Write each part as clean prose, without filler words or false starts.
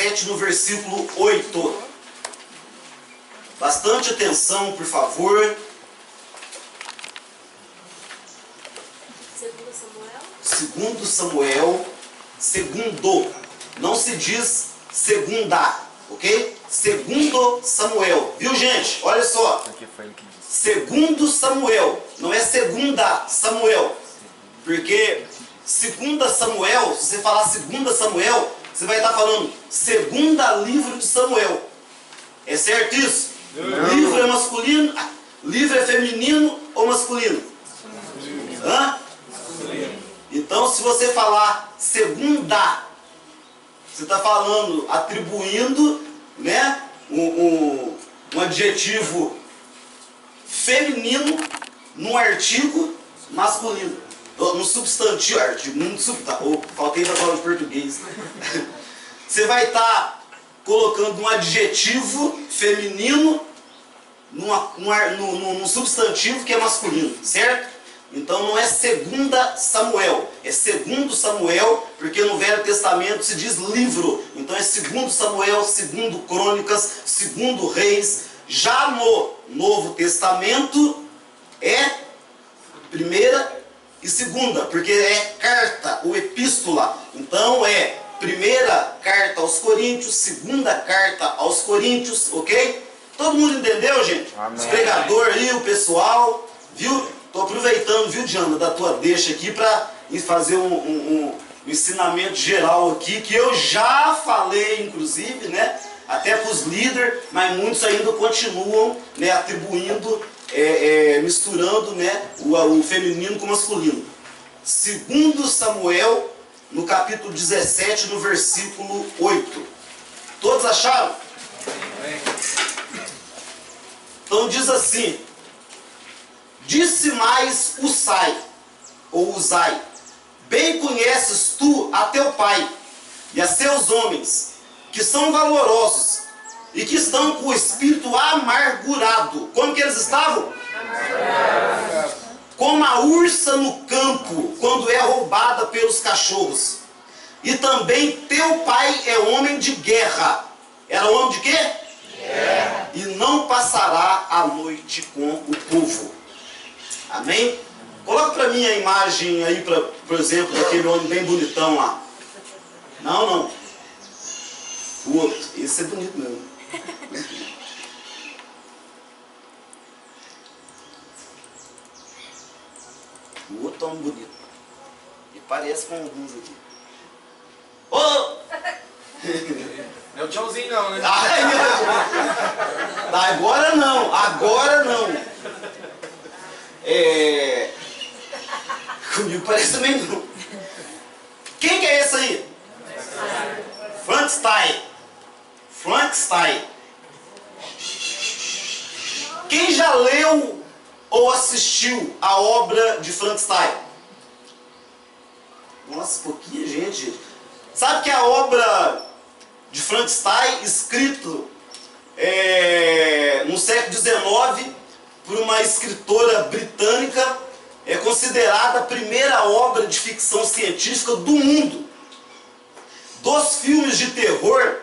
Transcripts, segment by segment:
17, no versículo 8. Bastante atenção, por favor. Segundo Samuel, segundo, não se diz segunda, ok? Segundo Samuel, viu gente? Olha só, segundo Samuel, não é segunda Samuel, porque segunda Samuel, se você falar segunda Samuel, você vai estar falando segunda livro de Samuel, é certo isso? Não. Livro é masculino, livro é feminino ou masculino? Hã? Então, se você falar segunda, você está falando, atribuindo, né, um adjetivo feminino num artigo masculino. No substantivo, artigo, faltei da palavra de português. Você vai estar colocando um adjetivo feminino num substantivo que é masculino, certo? Então não é segunda Samuel, é segundo Samuel, porque no Velho Testamento se diz livro. Então é segundo Samuel, segundo Crônicas, segundo Reis. Já no Novo Testamento é primeira e segunda, porque é carta ou epístola. Então é primeira carta aos Coríntios, segunda carta aos Coríntios, ok? Todo mundo entendeu, gente? Amém. Os pregadores aí, o pessoal, viu? Estou aproveitando, viu, Diana, da tua deixa aqui para fazer um ensinamento geral aqui, que eu já falei, inclusive, né, até para os líderes, mas muitos ainda continuam, né, atribuindo, misturando, né, o feminino com o masculino. Segundo Samuel, no capítulo 17, no versículo 8. Todos acharam? Então diz assim: disse mais Usai, ou Uzai, bem conheces tu a teu pai e a seus homens, que são valorosos e que estão com o espírito amargurado. Como que eles estavam? Amargurado. Como a ursa no campo, quando é roubada pelos cachorros. E também teu pai é homem de guerra. Era homem de quê? Guerra. E não passará a noite com o povo. Amém? Coloca para mim a imagem aí, por exemplo, daquele homem bem bonitão lá. Não. O outro. Esse é bonito mesmo. O outro é um bonito. E parece com alguns aqui. Ô! Não é o tchauzinho não, né? Agora não. Comigo parece também não. Quem que é esse aí? Frankenstein. Quem já leu ou assistiu a obra de Frankenstein? Nossa, pouquinha gente. Sabe que a obra de Frankenstein, escrito no século XIX, por uma escritora britânica, é considerada a primeira obra de ficção científica do mundo. Dos filmes de terror,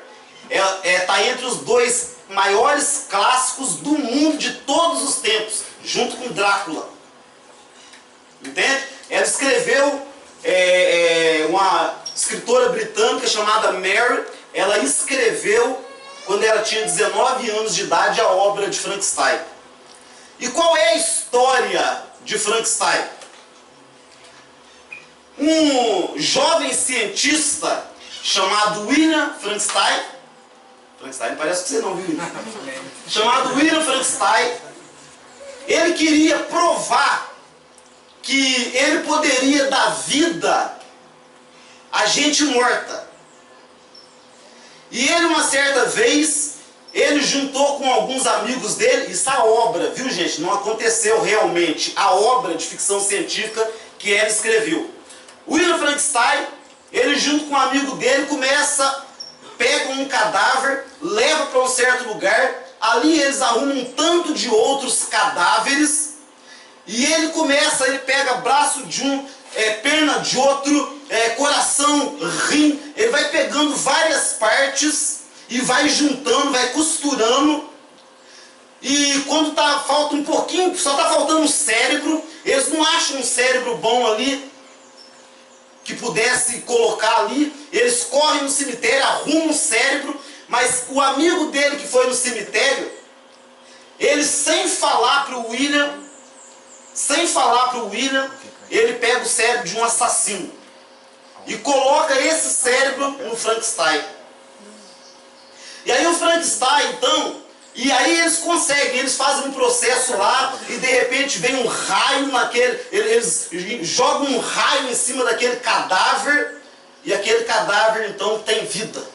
está entre os dois maiores clássicos do mundo de todos os tempos, junto com Drácula. Entende? Ela escreveu, uma escritora britânica chamada Mary, ela escreveu, quando ela tinha 19 anos de idade, a obra de Frankenstein. E qual é a história de Frankenstein? Um jovem cientista chamado William Frankenstein, parece que você não viu, chamado William Frankenstein, ele queria provar que ele poderia dar vida a gente morta. E ele, uma certa vez, ele juntou com alguns amigos dele, isso é a obra, viu gente? Não aconteceu realmente, a obra de ficção científica que ele escreveu. William Frankenstein, ele junto com um amigo dele, pega um cadáver, leva para um certo lugar, ali eles arrumam um tanto de outros cadáveres, e ele pega braço de um, perna de outro, coração, rim. Ele vai pegando várias partes e vai juntando, vai costurando. E quando falta um pouquinho, só está faltando um cérebro, eles não acham um cérebro bom ali, que pudesse colocar ali, eles correm no cemitério, arrumam o cérebro, mas o amigo dele que foi no cemitério, ele sem falar para o William, ele pega o cérebro de um assassino e coloca esse cérebro no Frankenstein. E aí o Frankenstein, então, e aí eles conseguem, eles fazem um processo lá e de repente vem um raio naquele, eles jogam um raio em cima daquele cadáver e aquele cadáver então tem vida.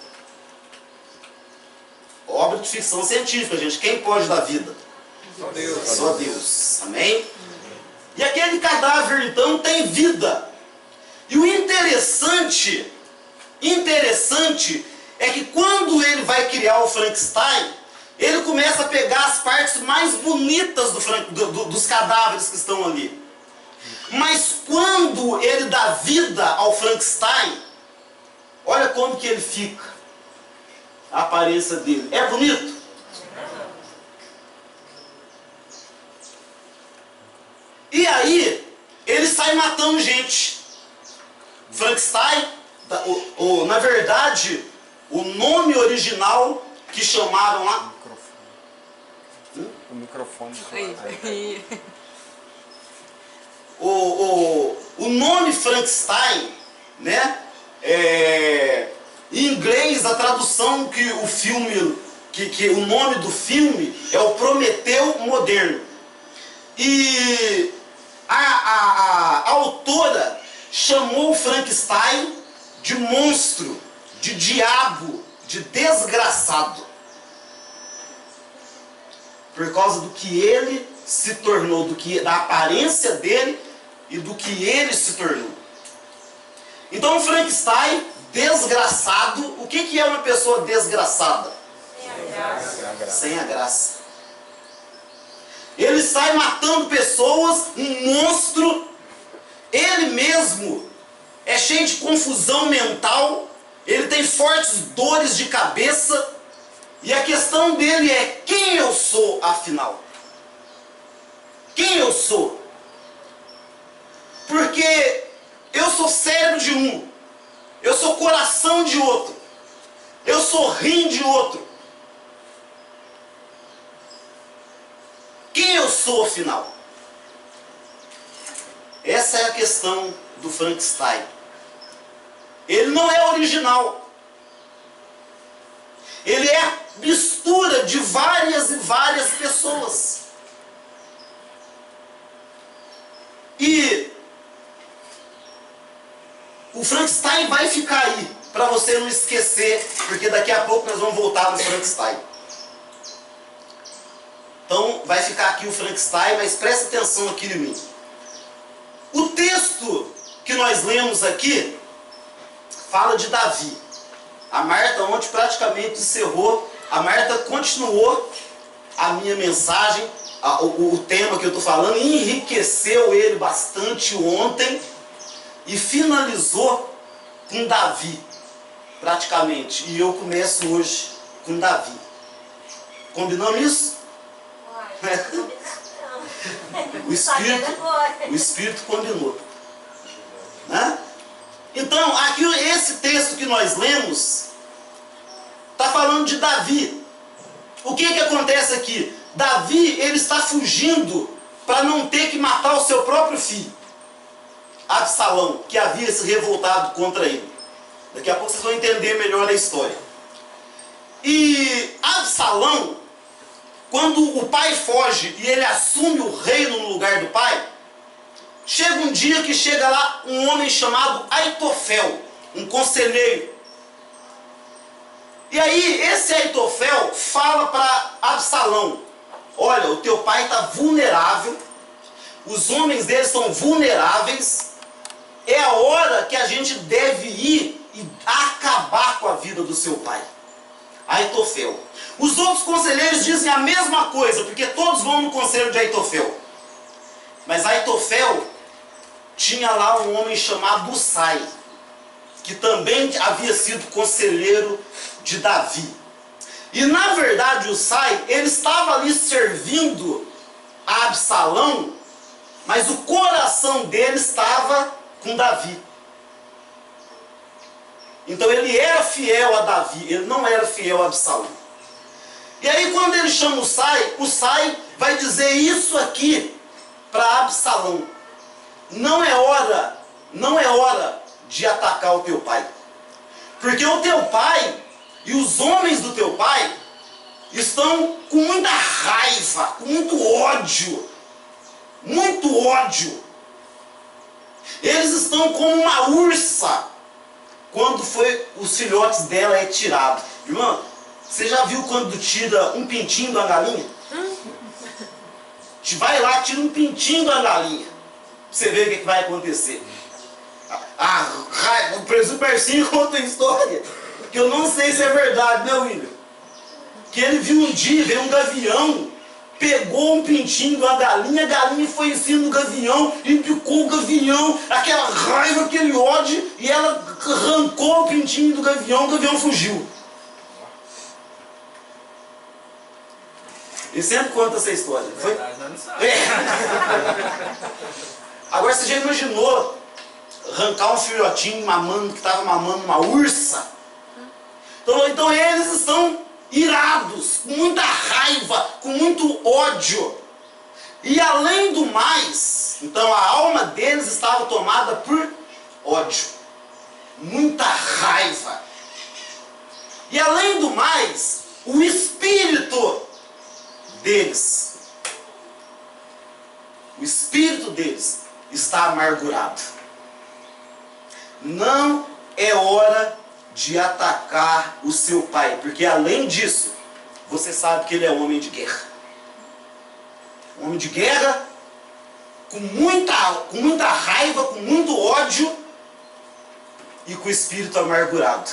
Obra de ficção científica, gente. Quem pode dar vida? Só Deus. Só Deus. Amém? E aquele cadáver então tem vida. E o interessante é que quando ele vai criar o Frankenstein, ele começa a pegar as partes mais bonitas dos cadáveres que estão ali. Mas quando ele dá vida ao Frankenstein, olha como que ele fica. A aparência dele. É bonito? E aí, ele sai matando gente. Frankenstein, na verdade, o nome original que chamaram lá... O microfone. O nome Frankenstein, né? Em inglês, a tradução que o filme, que o nome do filme é o Prometeu Moderno. E a autora chamou o Frankenstein de monstro, de diabo, de desgraçado. Por causa do que ele se tornou, da aparência dele e do que ele se tornou. Então o Frankenstein, desgraçado, o que é uma pessoa desgraçada? Sem a graça. Sem a graça. Ele sai matando pessoas, um monstro, ele mesmo é cheio de confusão mental, ele tem fortes dores de cabeça, e a questão dele é: quem eu sou afinal? Quem eu sou? Porque eu sou cérebro de um, eu sou coração de outro, eu sou rim de outro. Quem eu sou afinal? Essa é a questão do Frankenstein. Ele não é original. Ele é a mistura de várias e várias pessoas. E o Frankenstein vai ficar aí, para você não esquecer, porque daqui a pouco nós vamos voltar no Frankenstein. Então vai ficar aqui o Frankenstein, mas presta atenção aqui em mim. O texto que nós lemos aqui fala de Davi. A Marta ontem praticamente encerrou, a Marta continuou a minha mensagem, o tema que eu estou falando, enriqueceu ele bastante ontem e finalizou com Davi, praticamente. E eu começo hoje com Davi. Combinamos isso? O Espírito combinou. Né? Então, aqui esse texto que nós lemos está falando de Davi. O que acontece aqui? Davi, ele está fugindo para não ter que matar o seu próprio filho, Absalão, que havia se revoltado contra ele. Daqui a pouco vocês vão entender melhor a história. E Absalão, quando o pai foge e ele assume o reino no lugar do pai, chega um dia que chega lá um homem chamado Aitofel, um conselheiro. E aí esse Aitofel fala para Absalão: olha, o teu pai está vulnerável, os homens dele são vulneráveis, é a hora que a gente deve ir e acabar com a vida do seu pai. Aitofel. Os outros conselheiros dizem a mesma coisa, porque todos vão no conselho de Aitofel. Mas Aitofel tinha lá um homem chamado Usai, que também havia sido conselheiro de Davi. E na verdade Usai, ele estava ali servindo a Absalão, mas o coração dele estava com Davi. Então ele era fiel a Davi, ele não era fiel a Absalão. E aí quando ele chama Usai vai dizer isso aqui para Absalão: não é hora de atacar o teu pai. Porque o teu pai e os homens do teu pai estão com muita raiva, com muito ódio. Muito ódio. Eles estão como uma ursa quando os filhotes dela é tirado. Irmã, você já viu quando tira um pintinho da galinha? Vai lá, tira um pintinho da galinha. Pra você ver o que vai acontecer. O presidente Percinho conta uma história que eu não sei se é verdade, né, William? Que ele viu um dia, veio um gavião, pegou um pintinho da galinha, a galinha foi em cima do gavião e picou o gavião, aquela raiva, aquele ódio, e ela arrancou o pintinho do gavião, o gavião fugiu. Ele sempre conta essa história. Foi? Não sabe. Agora você já imaginou arrancar um filhotinho mamando, que estava mamando uma ursa? Então eles estão irados, com muita raiva, com muito ódio. E além do mais, então a alma deles estava tomada por ódio, muita raiva. E além do mais, o espírito deles está amargurado. Não é hora de atacar o seu pai, porque além disso, você sabe que ele é um homem de guerra. Um homem de guerra, com muita raiva, com muito ódio e com o espírito amargurado.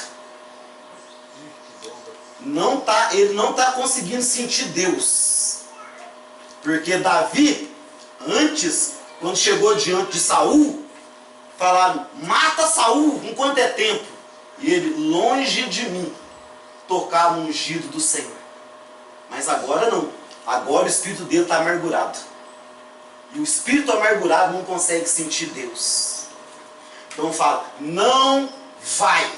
Ele não está conseguindo sentir Deus. Porque Davi, antes, quando chegou diante de Saul, falaram: mata Saul enquanto é tempo. E ele: longe de mim tocar no ungido do Senhor. Mas agora não. Agora o espírito dele está amargurado. E o espírito amargurado não consegue sentir Deus. Então fala: não vai.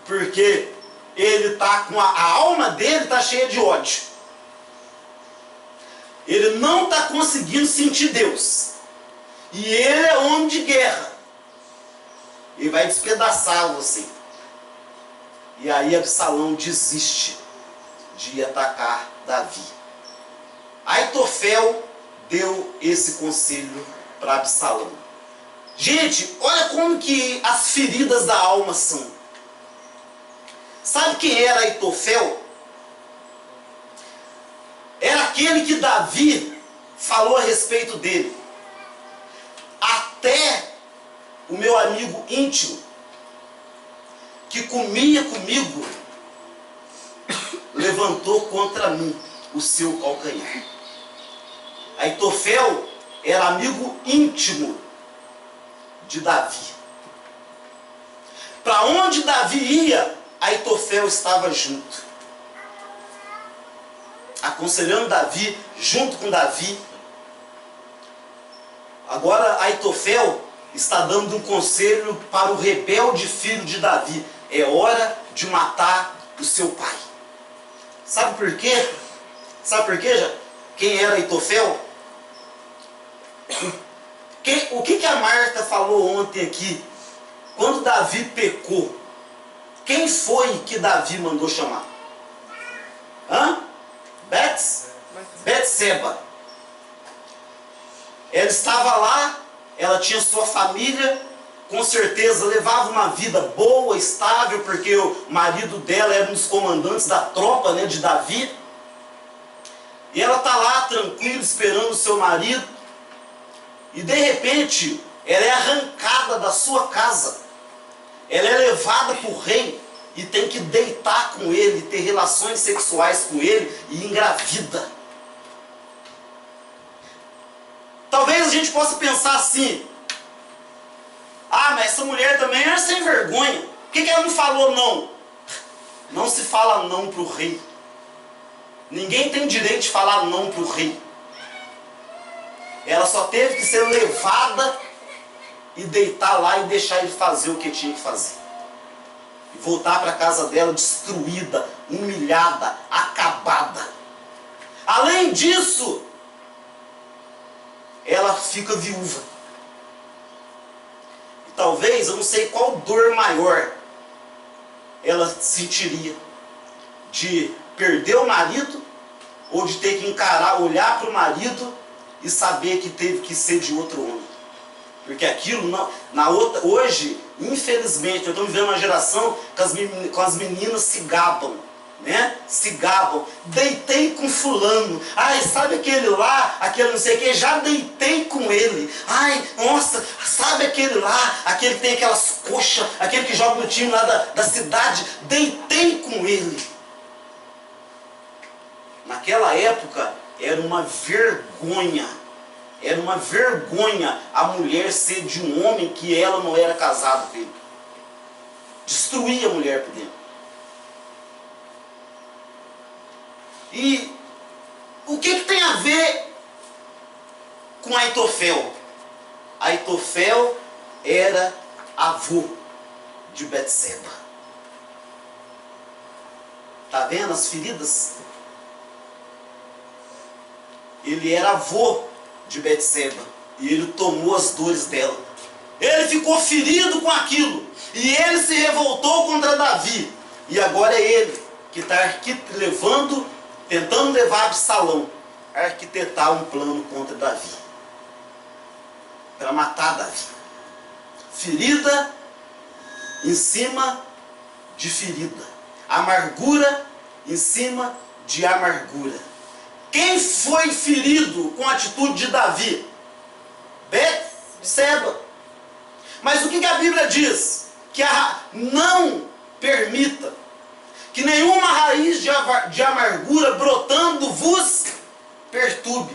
Porque ele está com a alma dele está cheia de ódio. Ele não está conseguindo sentir Deus. E ele é homem de guerra. Ele vai despedaçar você. E aí Absalão desiste de atacar Davi. Aitofel deu esse conselho para Absalão. Gente, olha como que as feridas da alma são. Sabe quem era Aitofel? Era aquele que Davi falou a respeito dele. Até o meu amigo íntimo, que comia comigo, levantou contra mim o seu calcanhar. Aitofel era amigo íntimo de Davi. Para onde Davi ia, Aitofel estava junto, aconselhando Davi, junto com Davi. Agora Aitofel está dando um conselho para o rebelde filho de Davi: é hora de matar o seu pai. Sabe por quê? Sabe por quê? Quem era Aitofel? O que a Marta falou ontem aqui? Quando Davi pecou, quem foi que Davi mandou chamar? Betseba. Ela estava lá, ela tinha sua família, com certeza levava uma vida boa, estável, porque o marido dela era um dos comandantes da tropa, né, de Davi. E ela está lá tranquila, esperando o seu marido. E de repente, ela é arrancada da sua casa. Ela é levada para o rei e tem que deitar com ele, ter relações sexuais com ele e engravida. Talvez a gente possa pensar assim: mas essa mulher também era sem vergonha. Por que ela não falou não? Não se fala não para o rei. Ninguém tem direito de falar não para o rei. Ela só teve que ser levada e deitar lá e deixar ele fazer o que tinha que fazer. E voltar para a casa dela destruída, humilhada, acabada. Além disso, ela fica viúva. E talvez, eu não sei qual dor maior ela sentiria. De perder o marido, ou de ter que encarar, olhar para o marido e saber que teve que ser de outro homem. Porque aquilo, hoje, infelizmente, eu estou vivendo uma geração que as meninas se gabam, né? Se gabam. Deitei com fulano. Ai, sabe aquele lá, aquele não sei o que, já deitei com ele. Ai, nossa, sabe aquele lá, aquele que tem aquelas coxas, aquele que joga no time lá da cidade, deitei com ele. Naquela época, era uma vergonha. Era uma vergonha a mulher ser de um homem que ela não era casada com ele. Destruía a mulher por dentro. E o que tem a ver com Aitofel? Aitofel era avô de Betseba. Tá vendo as feridas? Ele era avô de Betseba e ele tomou as dores dela. Ele ficou ferido com aquilo e ele se revoltou contra Davi. E agora é ele que está tentando levar Absalão a arquitetar um plano contra Davi, para matar Davi. Ferida em cima de ferida, amargura em cima de amargura. Quem foi ferido com a atitude de Davi? Betseba. Mas o que a Bíblia diz? Que não permita que nenhuma raiz de amargura brotando vos perturbe,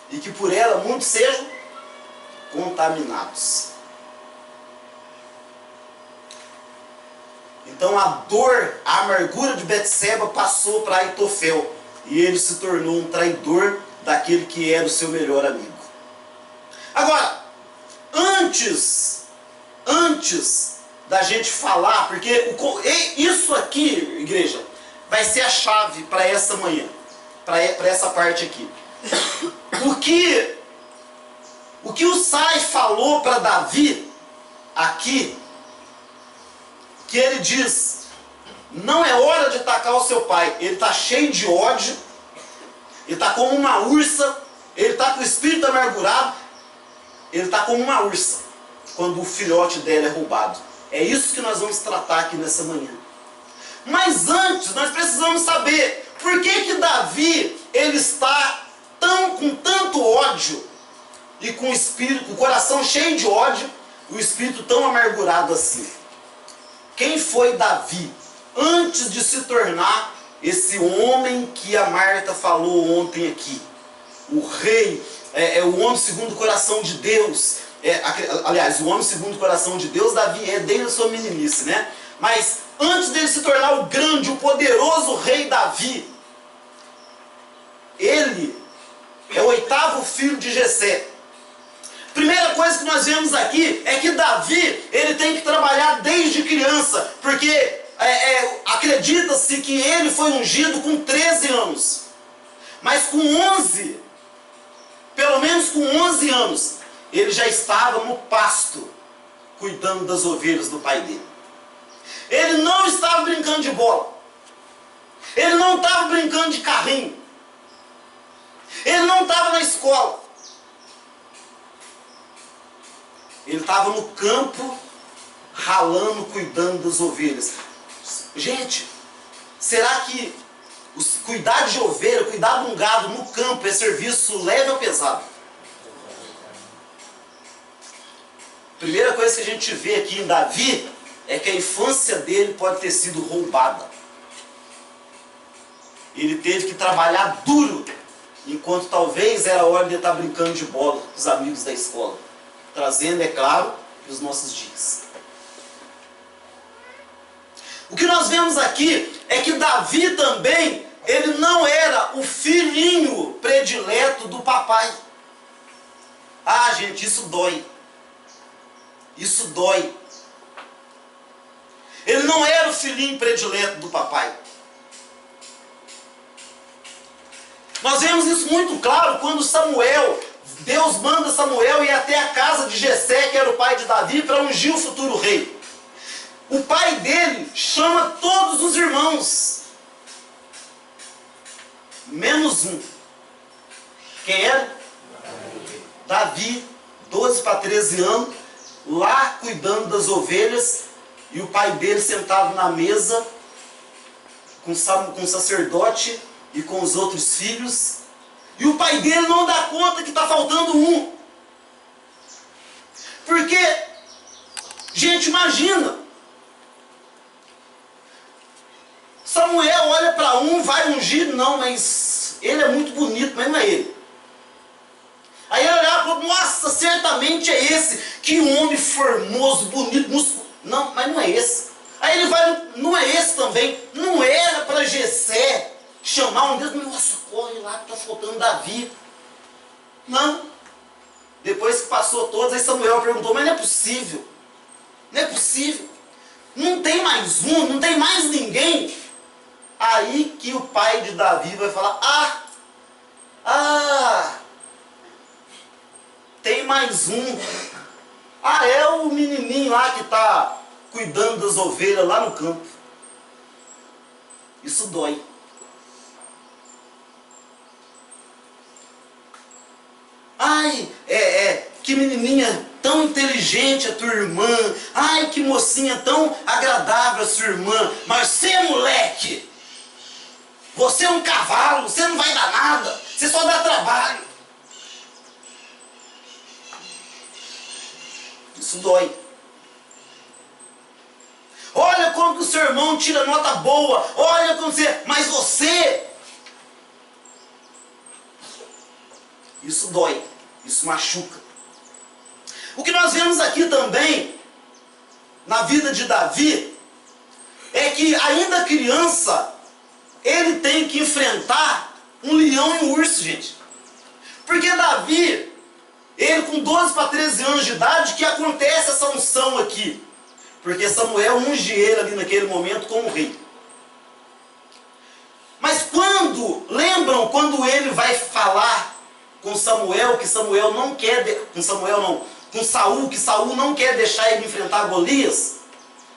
e que por ela muitos sejam contaminados. Então a dor, a amargura de Betseba passou para Aitofel. E ele se tornou um traidor daquele que era o seu melhor amigo. Agora, antes da gente falar, porque isso aqui, igreja, vai ser a chave para essa manhã, para essa parte aqui. O que o Sai falou para Davi aqui, que ele diz: não é hora de atacar o seu pai. Ele está cheio de ódio, ele está como uma ursa, ele está com o espírito amargurado, ele está como uma ursa quando o filhote dela é roubado. É isso que nós vamos tratar aqui nessa manhã. Mas antes, nós precisamos saber por que Davi ele está com tanto ódio e com o coração cheio de ódio, o espírito tão amargurado assim. Quem foi Davi antes de se tornar esse homem que a Marta falou ontem aqui? O rei, o homem segundo o coração de Deus. Aliás, o homem segundo o coração de Deus, Davi é desde a sua meninice, né? Mas antes dele se tornar o grande, o poderoso rei Davi, ele é o 8º filho de Jessé. Primeira coisa que nós vemos aqui é que Davi, ele tem que trabalhar desde criança, porque acredita-se que ele foi ungido com 13 anos. Mas com 11, pelo menos com 11 anos, ele já estava no pasto, cuidando das ovelhas do pai dele. Ele não estava brincando de bola. Ele não estava brincando de carrinho. Ele não estava na escola. Ele estava no campo, ralando, cuidando das ovelhas. Gente, será que cuidar de ovelha, cuidar de um gado no campo é serviço leve ou pesado? Primeira coisa que a gente vê aqui em Davi é que a infância dele pode ter sido roubada. Ele teve que trabalhar duro, enquanto talvez era a hora de estar brincando de bola com os amigos da escola. Trazendo, é claro, dos nossos dias. O que nós vemos aqui é que Davi também, ele não era o filhinho predileto do papai. Ah, gente, isso dói. Isso dói. Ele não era o filhinho predileto do papai. Nós vemos isso muito claro quando Deus manda Samuel ir até a casa de Jessé, que era o pai de Davi, para ungir o futuro rei. O pai dele chama todos os irmãos, menos um. Quem era? Davi, 12 para 13 anos, lá cuidando das ovelhas, e o pai dele sentado na mesa, com o sacerdote e com os outros filhos, e o pai dele não dá conta que está faltando um. Porque, gente, imagina, Samuel olha para um, vai ungir, não, mas ele é muito bonito, mas não é ele. Aí ele olhava e falou, nossa, certamente é esse, que homem formoso, bonito, músculo. Não, mas não é esse. Aí ele vai, não é esse também. Não era para Jessé chamar um Deus, nossa, corre lá que está faltando Davi. Não. Depois que passou todos, aí Samuel perguntou, mas não é possível. Não é possível. Não tem mais um, não tem mais ninguém. Aí que o pai de Davi vai falar, tem mais um. É o menininho lá que está cuidando das ovelhas lá no campo. Isso dói. Que menininha tão inteligente a tua irmã. Ai, que mocinha tão agradável a sua irmã. Mas você, moleque, você é um cavalo, você não vai dar nada, você só dá trabalho. Isso dói. Olha como que o seu irmão tira nota boa. Olha como você... Mas você... Isso dói. Isso machuca. O que nós vemos aqui também, na vida de Davi, é que ainda criança, ele tem que enfrentar um leão e um urso, gente. Porque Davi... Ele com 12 para 13 anos de idade, que acontece essa unção aqui. Porque Samuel unge ele ali naquele momento como rei. Mas lembram quando ele vai falar com Samuel, que Samuel não quer, com Saul, que Saul não quer deixar ele enfrentar Golias?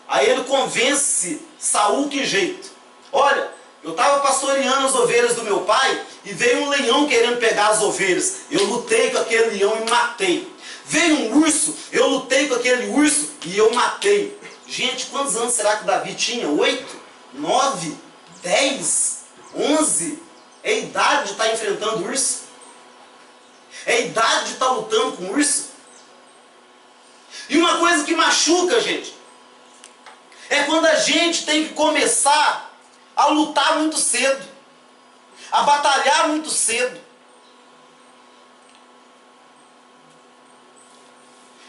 Aí ele convence Saul que jeito. Olha, eu estava pastoreando as ovelhas do meu pai e veio um leão querendo pegar as ovelhas. Eu lutei com aquele leão e matei. Veio um urso, eu lutei com aquele urso e eu matei. Gente, quantos anos será que Davi tinha? 8? 9? 10? 11? É a idade de estar enfrentando o urso? É a idade de estar lutando com o urso? E uma coisa que machuca, gente, é quando a gente tem que começar a lutar muito cedo, a batalhar muito cedo.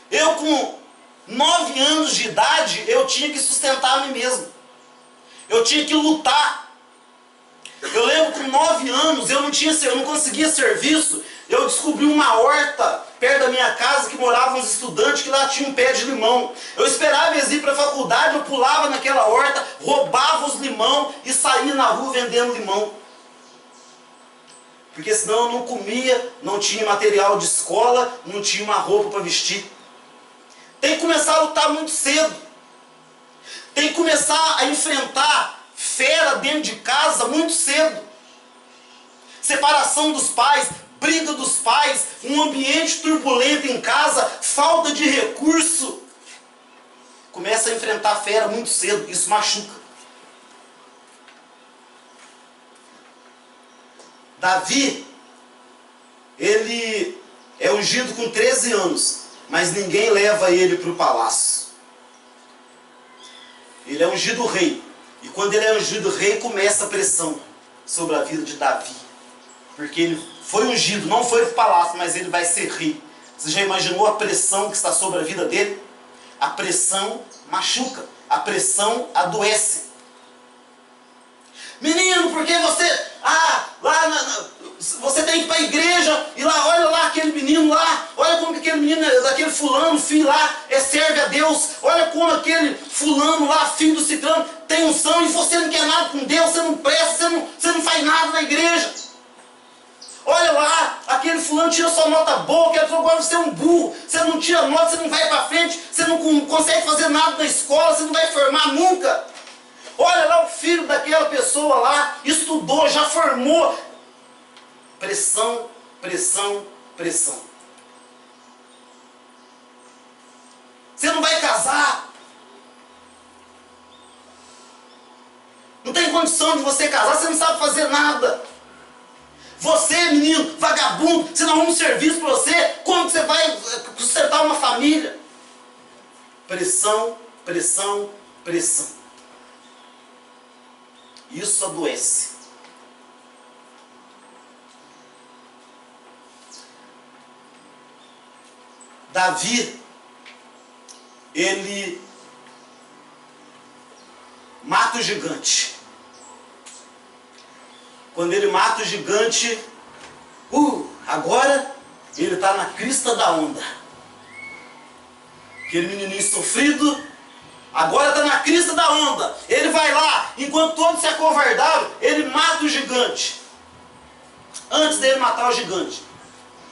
Eu com 9 anos de idade, eu tinha que sustentar a mim mesmo. Eu tinha que lutar. Eu lembro com 9 anos, eu não conseguia serviço. Eu descobri uma horta perto da minha casa que moravam uns estudantes que lá tinha um pé de limão. Eu esperava eles ir para a faculdade, eu pulava naquela horta, roubava os limão e saía na rua vendendo limão. Porque senão eu não comia, não tinha material de escola, não tinha uma roupa para vestir. Tem que começar a lutar muito cedo. Tem que começar a enfrentar fera dentro de casa muito cedo. Separação dos pais, briga dos pais, um ambiente turbulento em casa, falta de recurso. Começa a enfrentar fera muito cedo, isso machuca. Davi, ele é ungido com 13 anos, mas ninguém leva ele para o palácio. Ele é ungido rei. E quando ele é ungido rei, começa a pressão sobre a vida de Davi. Porque ele foi ungido, não foi para o palácio, mas ele vai ser rei. Você já imaginou a pressão que está sobre a vida dele? A pressão machuca. A pressão adoece. Menino, porque você... você tem que ir para a igreja e lá, olha lá aquele menino lá, olha como que aquele menino, daquele fulano, filho lá, serve a Deus, olha como aquele fulano lá, filho do ciclano, tem unção e você não quer nada com Deus, você não presta, você não faz nada na igreja. Olha lá, aquele fulano tira sua nota boa, que agora você é um burro, você não tira nota, você não vai para frente, você não consegue fazer nada na escola, você não vai formar nunca. Olha lá o filho daquela pessoa lá, estudou, já formou. Pressão, pressão, pressão. Você não vai casar. Não tem condição de você casar, você não sabe fazer nada. Você, menino, vagabundo, você não arruma um serviço para você, como você vai sustentar uma família? Pressão, pressão, pressão. Isso adoece. Davi, ele mata o gigante. Quando ele mata o gigante, agora ele está na crista da onda. Aquele menininho sofrido, agora está na crista da onda. Ele vai lá, enquanto todos se acovardaram, ele mata o gigante. Antes dele matar o gigante,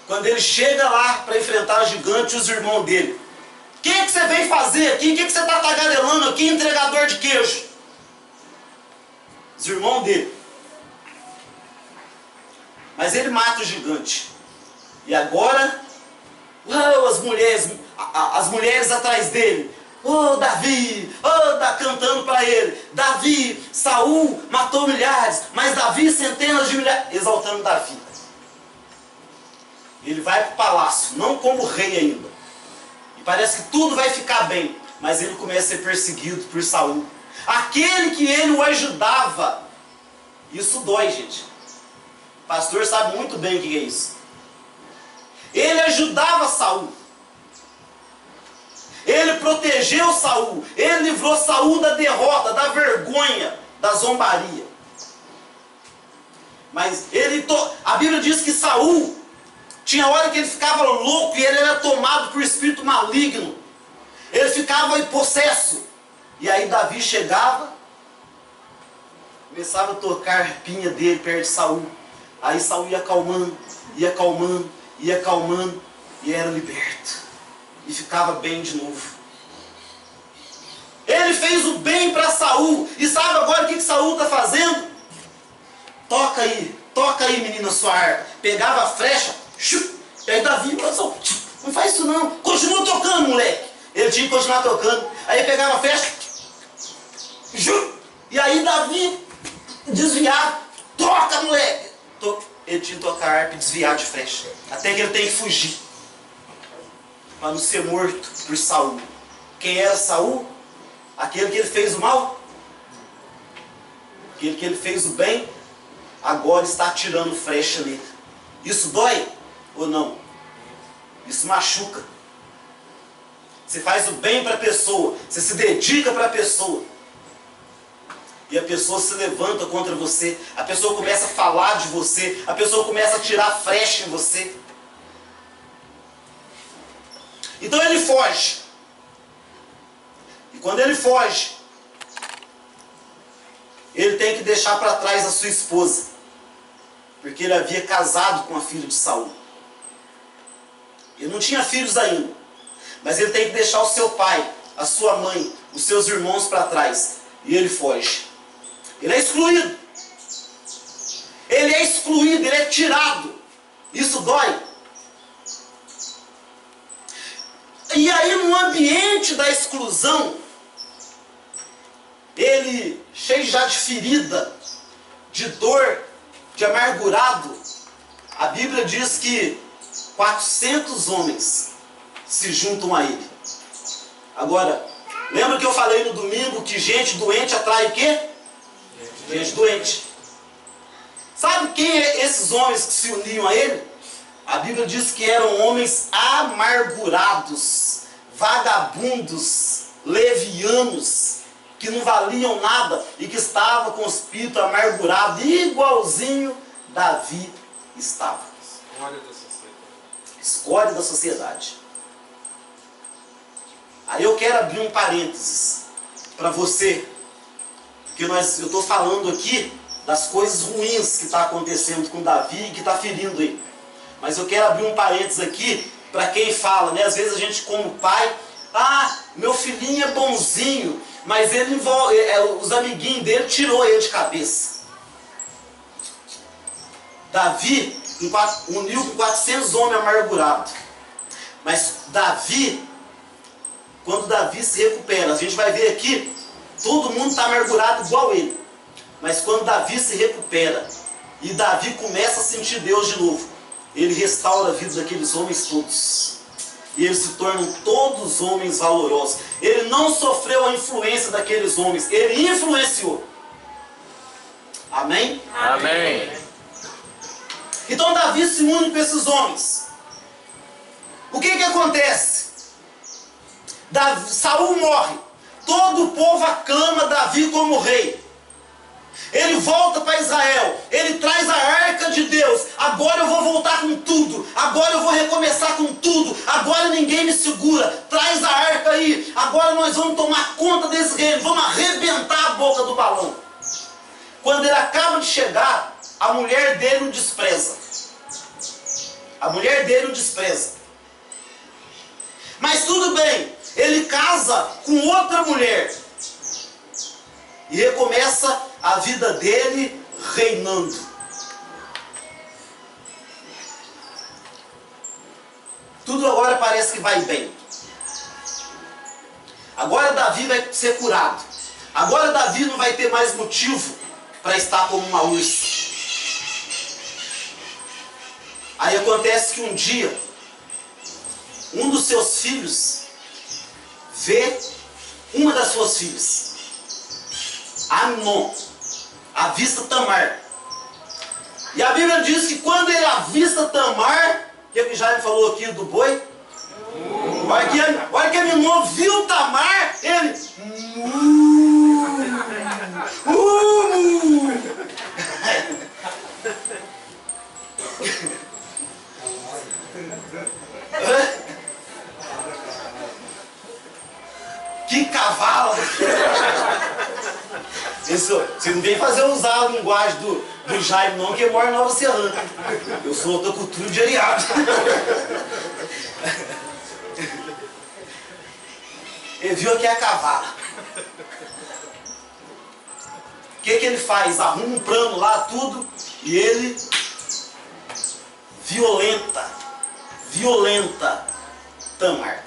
quando ele chega lá para enfrentar o gigante e os irmãos dele: o que você veio fazer aqui? O que você está tagarelando aqui, entregador de queijo? Os irmãos dele. Mas ele mata o gigante. E agora, as mulheres atrás dele. Davi, cantando para ele. Davi, Saul matou milhares, mas Davi centenas de milhares. Exaltando Davi. Ele vai para o palácio, não como rei ainda. E parece que tudo vai ficar bem. Mas ele começa a ser perseguido por Saul. Aquele que ele o ajudava. Isso dói, gente. O pastor sabe muito bem o que é isso. Ele ajudava Saul. Ele protegeu Saul. Ele livrou Saul da derrota, da vergonha, da zombaria. Mas a Bíblia diz que Saul tinha hora que ele ficava louco e ele era tomado por espírito maligno. Ele ficava em possesso. E aí Davi chegava, começava a tocar a arpinha dele perto de Saul. Aí Saul ia acalmando, ia acalmando, ia acalmando, e era liberto. E ficava bem de novo. Ele fez o bem para Saul. E sabe agora o que Saul está fazendo? Toca aí, menina, sua harpa. Pegava a flecha, e aí Davi, não faz isso não. Continua tocando, moleque. Ele tinha que continuar tocando. Aí pegava a flecha, e aí Davi desviava. Toca, moleque. Ele tinha que tocar a harpa e desviar de flecha. Até que ele tem que fugir, para não ser morto por Saul. Quem era Saul? Aquele que ele fez o mal? Aquele que ele fez o bem, agora está atirando flecha nele. Isso dói ou não? Isso machuca. Você faz o bem para a pessoa, você se dedica para a pessoa, e a pessoa se levanta contra você, a pessoa começa a falar de você, a pessoa começa a tirar flecha em você. Então ele foge. E quando ele foge, ele tem que deixar para trás a sua esposa, porque ele havia casado com a filha de Saul. Ele não tinha filhos ainda, mas ele tem que deixar o seu pai, a sua mãe, os seus irmãos para trás. E ele foge. Ele é excluído. Ele é excluído, ele é tirado. Isso dói. E aí, no ambiente da exclusão, ele, cheio já de ferida, de dor, de amargurado, a Bíblia diz que 400 homens se juntam a ele. Agora, lembra que eu falei no domingo que gente doente atrai o quê? Gente doente. Sabe quem é esses homens que se uniam a ele? A Bíblia diz que eram homens amargurados, vagabundos, levianos, que não valiam nada e que estavam com o espírito amargurado, igualzinho Davi estava. Escória da sociedade. Escória da sociedade. Aí eu quero abrir um parênteses para você, porque eu estou falando aqui das coisas ruins que está acontecendo com Davi e que está ferindo ele. Mas eu quero abrir um parênteses aqui para quem fala, né? Às vezes a gente como pai, meu filhinho é bonzinho, mas ele os amiguinhos dele tirou ele de cabeça. Davi uniu com 400 homens amargurados. Mas Davi, quando Davi se recupera, a gente vai ver aqui, todo mundo está amargurado igual ele. Mas quando Davi se recupera e Davi começa a sentir Deus de novo, ele restaura a vida daqueles homens todos. E eles se tornam todos homens valorosos. Ele não sofreu a influência daqueles homens, ele influenciou. Amém? Amém. Então Davi se une com esses homens. O que acontece? Saul morre. Todo o povo aclama Davi como rei. Ele volta para Israel. Ele traz a arca de Deus. Agora eu vou voltar com tudo. Agora eu vou recomeçar com tudo. Agora ninguém me segura. Traz a arca aí. Agora nós vamos tomar conta desse reino. Vamos arrebentar a boca do balão. Quando ele acaba de chegar, a mulher dele o despreza. A mulher dele o despreza. Mas tudo bem. Ele casa com outra mulher. E recomeça a vida dele reinando. Tudo agora parece que vai bem. Agora Davi vai ser curado. Agora Davi não vai ter mais motivo para estar como uma ursa. Aí acontece que um dia, um dos seus filhos vê uma das suas filhas, Amnon, avista Tamar. E a Bíblia diz que quando ele avista Tamar, o que já me falou aqui do boi? Olha que Amnon viu Tamar, ele... Que cavalo! Você não vem usar a linguagem do Jaime não, que mora em Nova Serrana. Eu sou da cultura de Ariado. Ele viu aqui a cavala. O que ele faz? Arruma um plano lá, tudo, e ele violenta Tamar.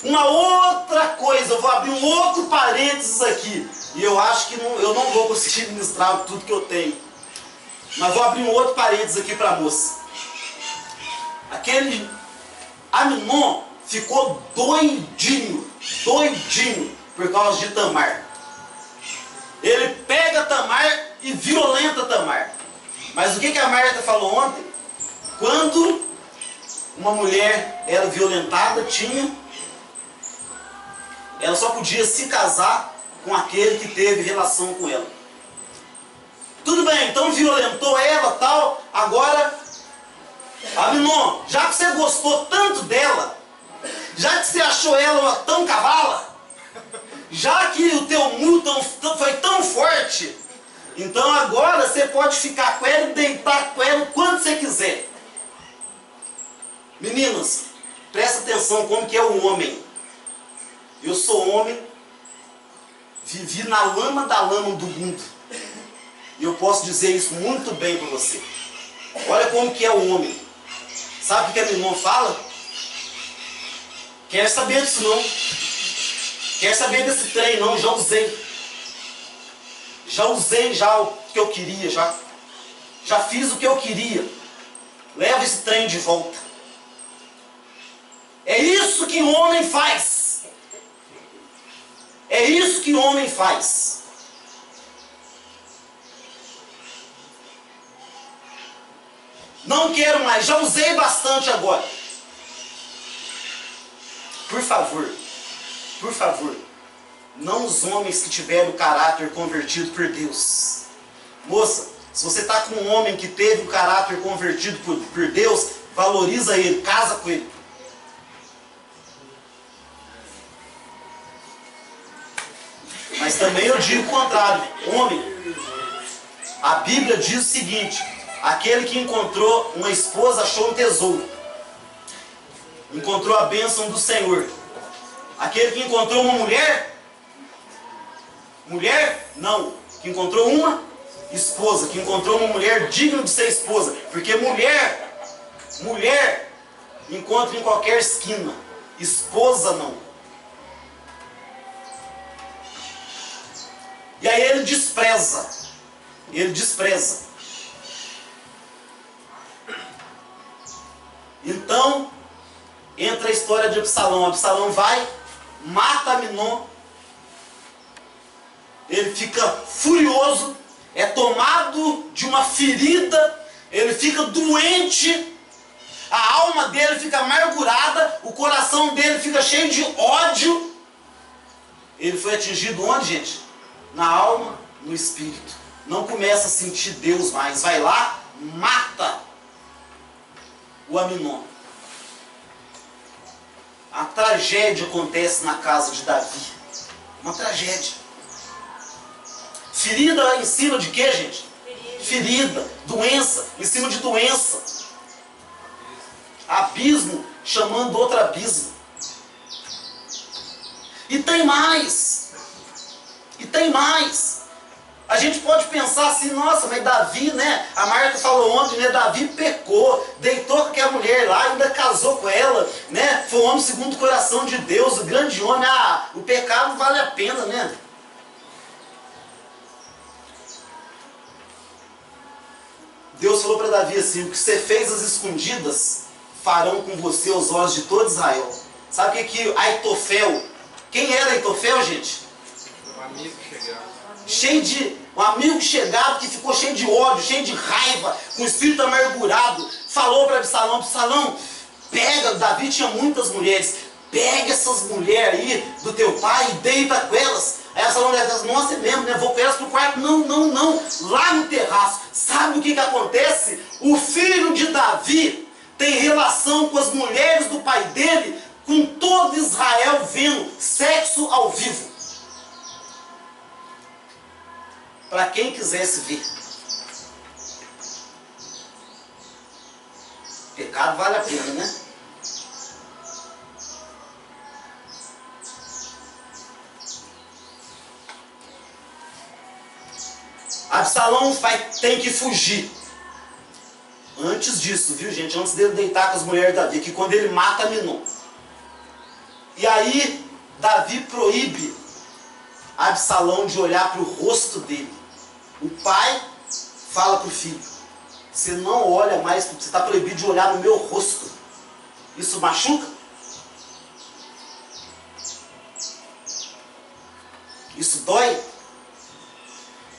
Uma outra coisa, eu vou abrir um outro parênteses aqui. E eu acho que eu não vou conseguir ministrar tudo que eu tenho. Mas vou abrir um outro parênteses aqui para a moça. Aquele Amnon ficou doidinho por causa de Tamar. Ele pega Tamar e violenta Tamar. Mas o que a Marta falou ontem? Quando uma mulher era violentada, ela só podia se casar com aquele que teve relação com ela. Tudo bem, então violentou ela, tal. Agora, Amnon, já que você gostou tanto dela, já que você achou ela tão cavala, já que o teu muro foi tão forte, então agora você pode ficar com ela e deitar com ela quando você quiser. Meninas, presta atenção como que é o homem. Eu sou homem, vivi na lama da lama do mundo. E eu posso dizer isso muito bem para você. Olha como que é o homem. Sabe o que a minha irmã fala? Quer saber disso não. Quer saber desse trem não, já usei. Já usei já o que eu queria, já fiz o que eu queria. Leva esse trem de volta. É isso que o homem faz. É isso que o homem faz. Não quero mais, já usei bastante agora. por favor, não os homens que tiveram o caráter convertido por Deus. Moça, se você está com um homem que teve o caráter convertido por Deus, valoriza ele, casa com ele. Mas também eu digo o contrário, homem. A Bíblia diz o seguinte: aquele que encontrou uma esposa achou um tesouro, encontrou a bênção do Senhor. Aquele que encontrou uma mulher, não, que encontrou uma esposa, que encontrou uma mulher digna de ser esposa, porque mulher encontra em qualquer esquina, esposa não. E aí ele despreza. Então, entra a história de Absalão. Absalão vai, mata Aminon. Ele fica furioso, é tomado de uma ferida, ele fica doente, a alma dele fica amargurada, o coração dele fica cheio de ódio. Ele foi atingido onde, gente? Na alma, no espírito. Não começa a sentir Deus mais. Vai lá, mata o Aminon. A tragédia acontece na casa de Davi. Uma tragédia. Ferida em cima de quê, gente? Ferida. Doença em cima de doença. Abismo chamando outro abismo. E tem mais. A gente pode pensar assim, nossa, mas Davi, né? A Marta falou ontem, né? Davi pecou, deitou com aquela mulher lá, ainda casou com ela, né? Foi um homem segundo o coração de Deus, o grande homem. Ah, o pecado vale a pena, né? Deus falou para Davi assim: o que você fez às escondidas, farão com você aos olhos de todo Israel. Sabe o que Aitofel? Quem era Aitofel, gente? Um amigo chegado. Um amigo chegado que ficou cheio de ódio, cheio de raiva, com o espírito amargurado, falou para Absalão: Absalão, pega, Davi tinha muitas mulheres, pega essas mulheres aí do teu pai e deita com elas. Aí Absalão disse: nossa, é mesmo, né? Vou com elas pro quarto. Não, lá no terraço. Sabe o que acontece? O filho de Davi tem relação com as mulheres do pai dele, com todo Israel vendo sexo ao vivo. Para quem quisesse ver. Pecado vale a pena, né? Absalão tem que fugir. Antes disso, viu, gente? Antes dele deitar com as mulheres de Davi, que quando ele mata Aminon. E aí, Davi proíbe Absalão de olhar para o rosto dele. O pai fala para o filho: você não olha mais, você está proibido de olhar no meu rosto. Isso machuca? Isso dói?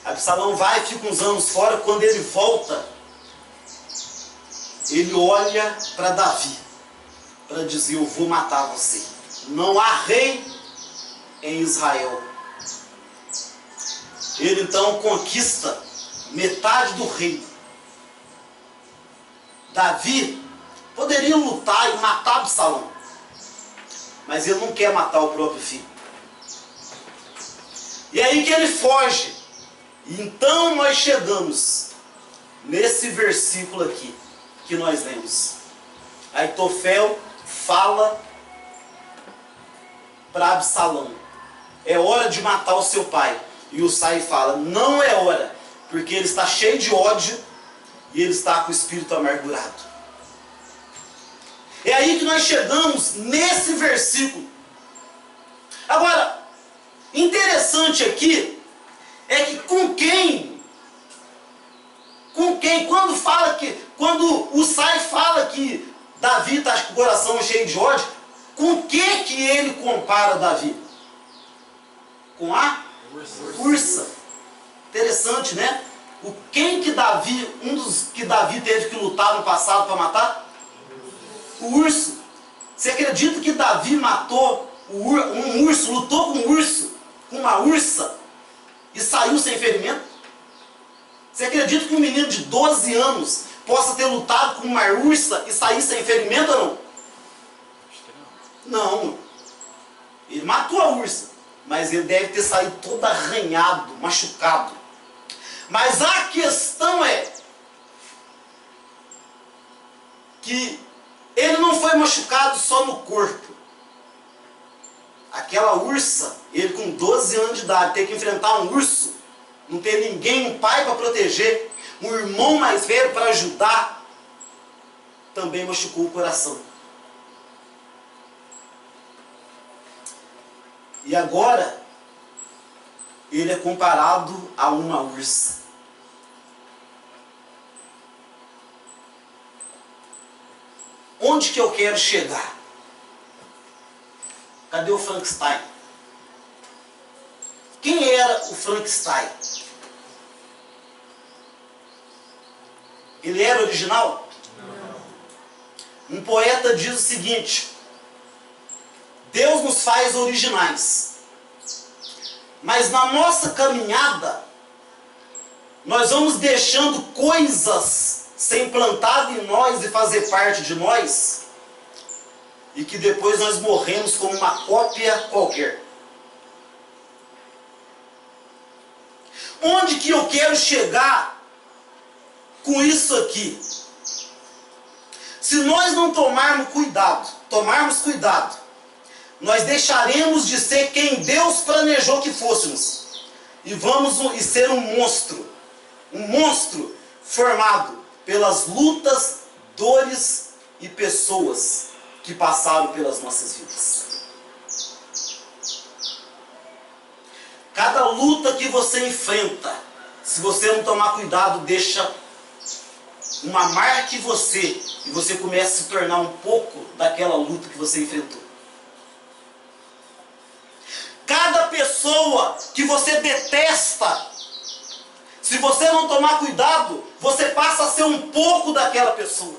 Absalão vai e fica uns anos fora. Quando ele volta, ele olha para Davi para dizer: eu vou matar você. Não há rei em Israel. Ele então conquista metade do reino. Davi poderia lutar e matar Absalão, mas ele não quer matar o próprio filho. E aí que ele foge. E então nós chegamos nesse versículo aqui que nós lemos. Aitofel fala para Absalão: é hora de matar o seu pai. E o Sai fala: não é hora, porque ele está cheio de ódio e ele está com o espírito amargurado. É aí que nós chegamos nesse versículo. Agora, interessante aqui é que quando o Sai fala que Davi está com o coração cheio de ódio, com que ele compara Davi? Com a ursa. Interessante, né? Um dos que Davi teve que lutar no passado para matar? O urso. Você acredita que Davi matou um urso, lutou com um urso, com uma ursa, e saiu sem ferimento? Você acredita que um menino de 12 anos possa ter lutado com uma ursa e sair sem ferimento ou não? Acho que não. Não. Ele matou a ursa, mas ele deve ter saído todo arranhado, machucado. Mas a questão é que ele não foi machucado só no corpo. Aquela ursa, ele com 12 anos de idade, ter que enfrentar um urso, não ter ninguém, um pai para proteger, um irmão mais velho para ajudar, também machucou o coração. E agora, ele é comparado a uma ursa. Onde que eu quero chegar? Cadê o Frankenstein? Quem era o Frankenstein? Ele era original? Não. Um poeta diz o seguinte: Deus nos faz originais, mas na nossa caminhada nós vamos deixando coisas ser implantado em nós e fazer parte de nós, e que depois nós morremos como uma cópia qualquer. Onde que eu quero chegar com isso aqui? Se nós não tomarmos cuidado, nós deixaremos de ser quem Deus planejou que fôssemos, e vamos ser um monstro formado pelas lutas, dores e pessoas que passaram pelas nossas vidas. Cada luta que você enfrenta, se você não tomar cuidado, deixa uma marca em você, e você começa a se tornar um pouco daquela luta que você enfrentou. Cada pessoa que você detesta, se você não tomar cuidado, você passa a ser um pouco daquela pessoa.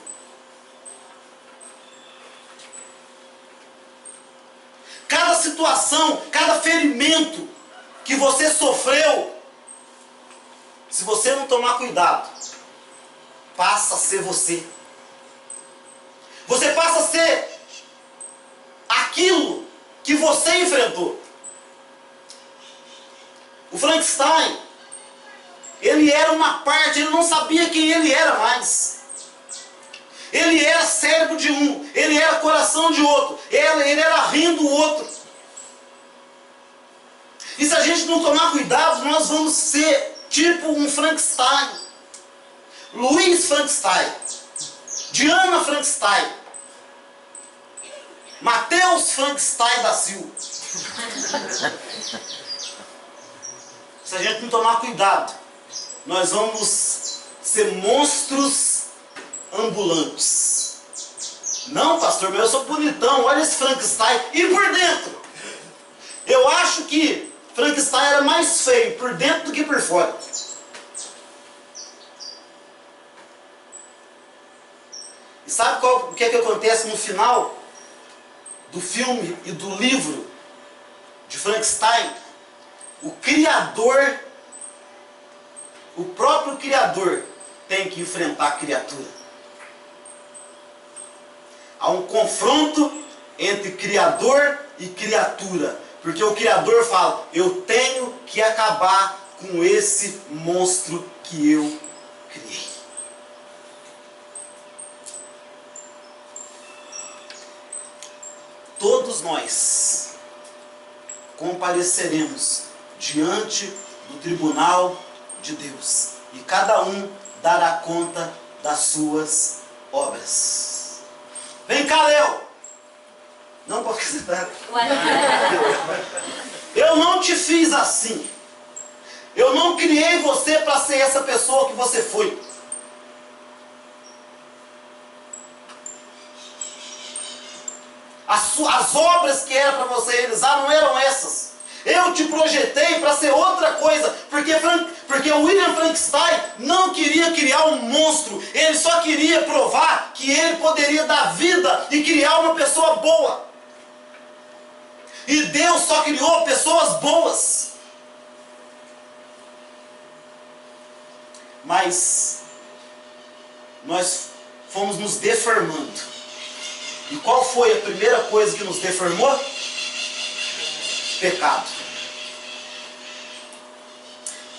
Cada situação, cada ferimento que você sofreu, se você não tomar cuidado, passa a ser você. Você passa a ser aquilo que você enfrentou. O Frankenstein, ele era uma parte, ele não sabia quem ele era mais. Ele era cérebro de um, ele era coração de outro, ele era rim do outro. E se a gente não tomar cuidado, nós vamos ser tipo um Frankenstein. Luiz Frankenstein, Diana Frankenstein, Mateus Frankenstein da Silva. Se a gente não tomar cuidado, nós vamos ser monstros ambulantes. Não, pastor, mas eu sou bonitão, olha esse Frankenstein. E por dentro? Eu acho que Frankenstein era mais feio por dentro do que por fora. E sabe o que acontece no final do filme e do livro de Frankenstein? O criador, o próprio criador, tem que enfrentar a criatura. Há um confronto entre criador e criatura, porque o criador fala: eu tenho que acabar com esse monstro que eu criei. Todos nós compareceremos diante do tribunal de Deus, e cada um dará conta das suas obras. Vem cá, Léo! Não, porque você tá... Eu não te fiz assim. Eu não criei você para ser essa pessoa que você foi. As obras que era para você realizar não eram essas. Eu te projetei para ser outra coisa, porque Porque o William Frankenstein não queria criar um monstro, ele só queria provar que ele poderia dar vida e criar uma pessoa boa. E Deus só criou pessoas boas. Mas nós fomos nos deformando. E qual foi a primeira coisa que nos deformou? Pecado.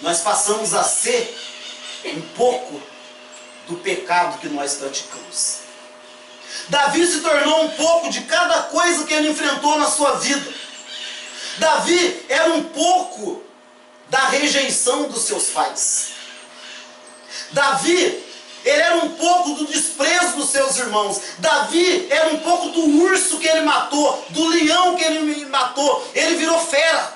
Nós passamos a ser um pouco do pecado que nós praticamos. Davi se tornou um pouco de cada coisa que ele enfrentou na sua vida. Davi era um pouco da rejeição dos seus pais. Davi, ele era um pouco do desprezo dos seus irmãos. Davi era um pouco do urso que ele matou, do leão que ele matou. Ele virou fera.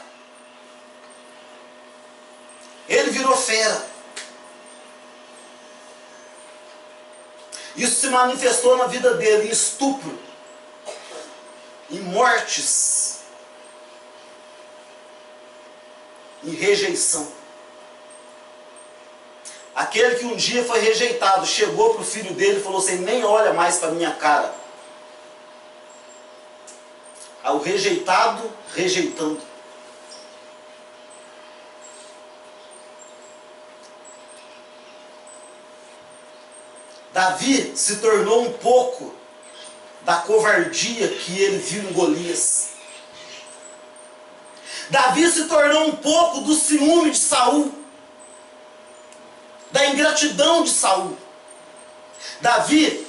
Ele virou fera. Isso se manifestou na vida dele em estupro, em mortes, em rejeição. Aquele que um dia foi rejeitado, chegou para o filho dele e falou assim, nem olha mais para a minha cara. O rejeitado, rejeitando. Davi se tornou um pouco da covardia que ele viu em Golias. Davi se tornou um pouco do ciúme de Saul, da ingratidão de Saul. Davi,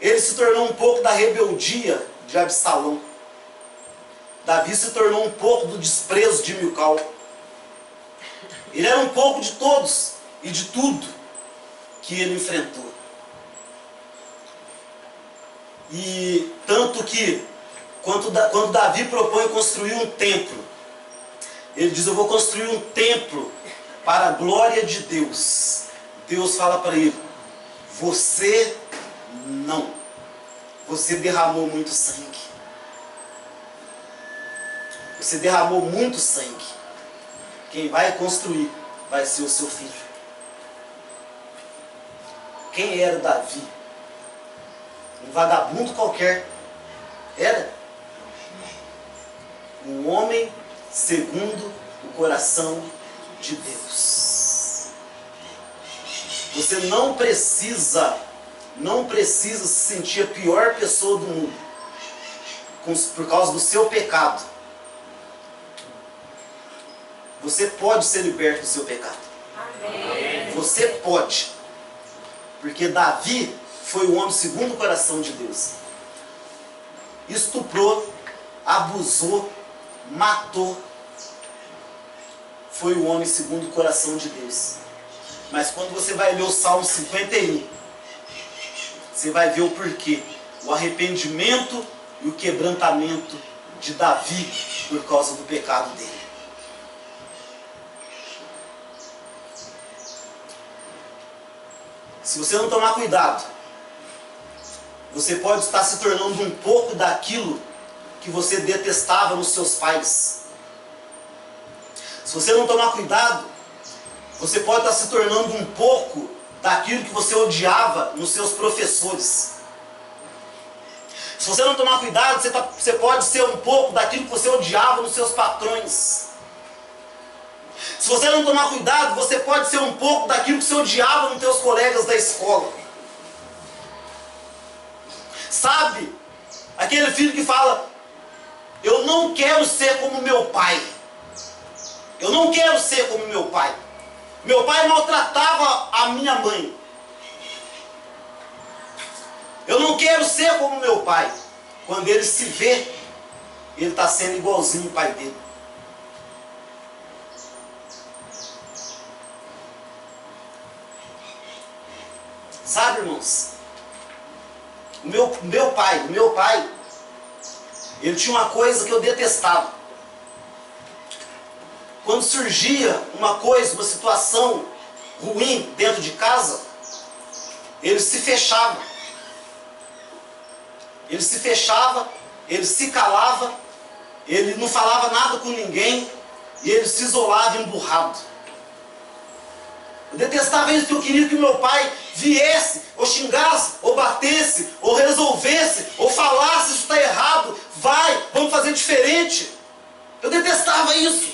ele se tornou um pouco da rebeldia de Absalão. Davi se tornou um pouco do desprezo de Milcal. Ele era um pouco de todos e de tudo que ele enfrentou. E tanto que, quando Davi propõe construir um templo, ele diz, eu vou construir um templo para a glória de Deus. Deus fala para ele, você não. Você derramou muito sangue. Você derramou muito sangue. Quem vai construir vai ser o seu filho. Quem era Davi? Um vagabundo qualquer. Era um homem segundo o coração de Deus. Você não precisa se sentir a pior pessoa do mundo por causa do seu pecado. Você pode ser liberto do seu pecado. Amém. Você pode. Porque Davi foi o homem segundo o coração de Deus. Estuprou, abusou, matou. Foi o homem segundo o coração de Deus. Mas quando você vai ler o Salmo 51, você vai ver o porquê. O arrependimento e o quebrantamento de Davi por causa do pecado dele. Se você não tomar cuidado, você pode estar se tornando um pouco daquilo que você detestava nos seus pais. Se você não tomar cuidado, você pode estar se tornando um pouco daquilo que você odiava nos seus professores. Se você não tomar cuidado, você pode ser um pouco daquilo que você odiava nos seus patrões. Se você não tomar cuidado, você pode ser um pouco daquilo que você odiava nos seus colegas da escola. Sabe? Aquele filho que fala, eu não quero ser como meu pai. Eu não quero ser como meu pai. Meu pai maltratava a minha mãe. Eu não quero ser como meu pai. Quando ele se vê, ele está sendo igualzinho o pai dele. Sabe, irmãos? O meu pai, ele tinha uma coisa que eu detestava. Quando surgia uma coisa, uma situação ruim dentro de casa, ele se fechava. Ele se fechava, ele se calava, ele não falava nada com ninguém, e ele se isolava emburrado. Eu detestava isso, porque eu queria que o meu pai viesse, ou xingasse, ou batesse, ou resolvesse, ou falasse, isso está errado, vai, vamos fazer diferente. Eu detestava isso.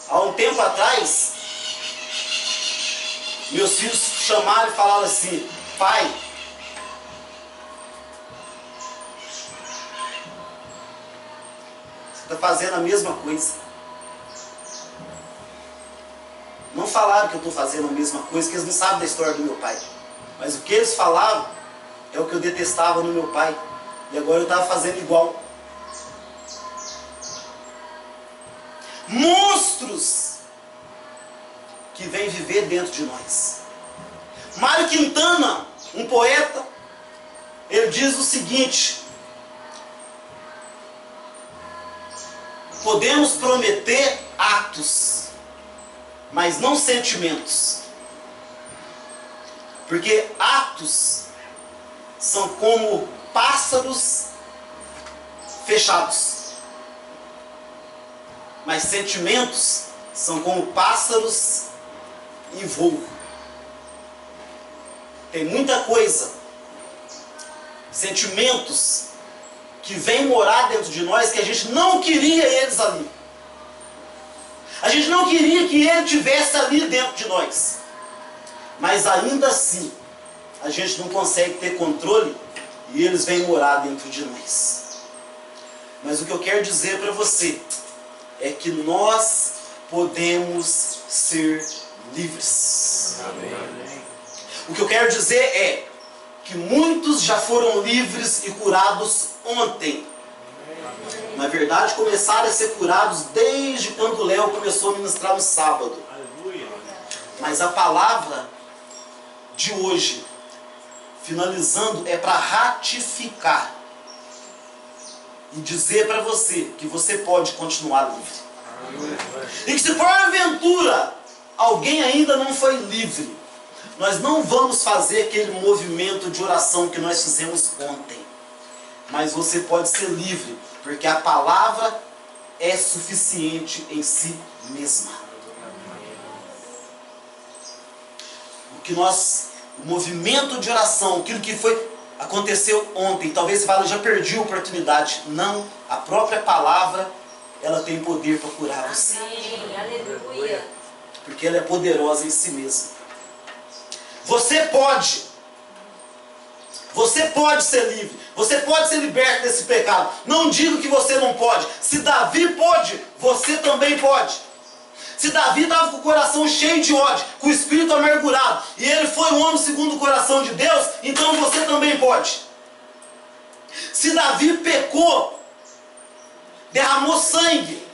Há um tempo atrás, meus filhos chamaram e falaram assim: pai, você está fazendo a mesma coisa. Não falaram que eu estou fazendo a mesma coisa, porque eles não sabem da história do meu pai. Mas o que eles falavam é o que eu detestava no meu pai. E agora eu estava fazendo igual. Monstros que vêm viver dentro de nós. Mário Quintana, um poeta, ele diz o seguinte: podemos prometer atos, mas não sentimentos. Porque atos são como pássaros fechados. Mas sentimentos são como pássaros em voo. Tem muita coisa, sentimentos que vêm morar dentro de nós que a gente não queria eles ali. A gente não queria que ele estivesse ali dentro de nós. Mas ainda assim, a gente não consegue ter controle e eles vêm morar dentro de nós. Mas o que eu quero dizer para você é que nós podemos ser livres. Amém. O que eu quero dizer é que muitos já foram livres e curados ontem. Na verdade, começaram a ser curados desde quando o Léo começou a ministrar no sábado. Mas a palavra de hoje, finalizando, é para ratificar e dizer para você que você pode continuar livre. E que se porventura alguém ainda não foi livre, nós não vamos fazer aquele movimento de oração que nós fizemos ontem. Mas você pode ser livre, porque a palavra é suficiente em si mesma. O movimento de oração, aquilo que aconteceu ontem, talvez você fale, já perdi a oportunidade. Não, a própria palavra, ela tem poder para curar você. Amém. Aleluia. Porque ela é poderosa em si mesma. Você pode ser livre. Você pode ser liberto desse pecado. Não digo que você não pode. Se Davi pôde, você também pode. Se Davi estava com o coração cheio de ódio, com o espírito amargurado, e ele foi um homem segundo o coração de Deus, então você também pode. Se Davi pecou, derramou sangue,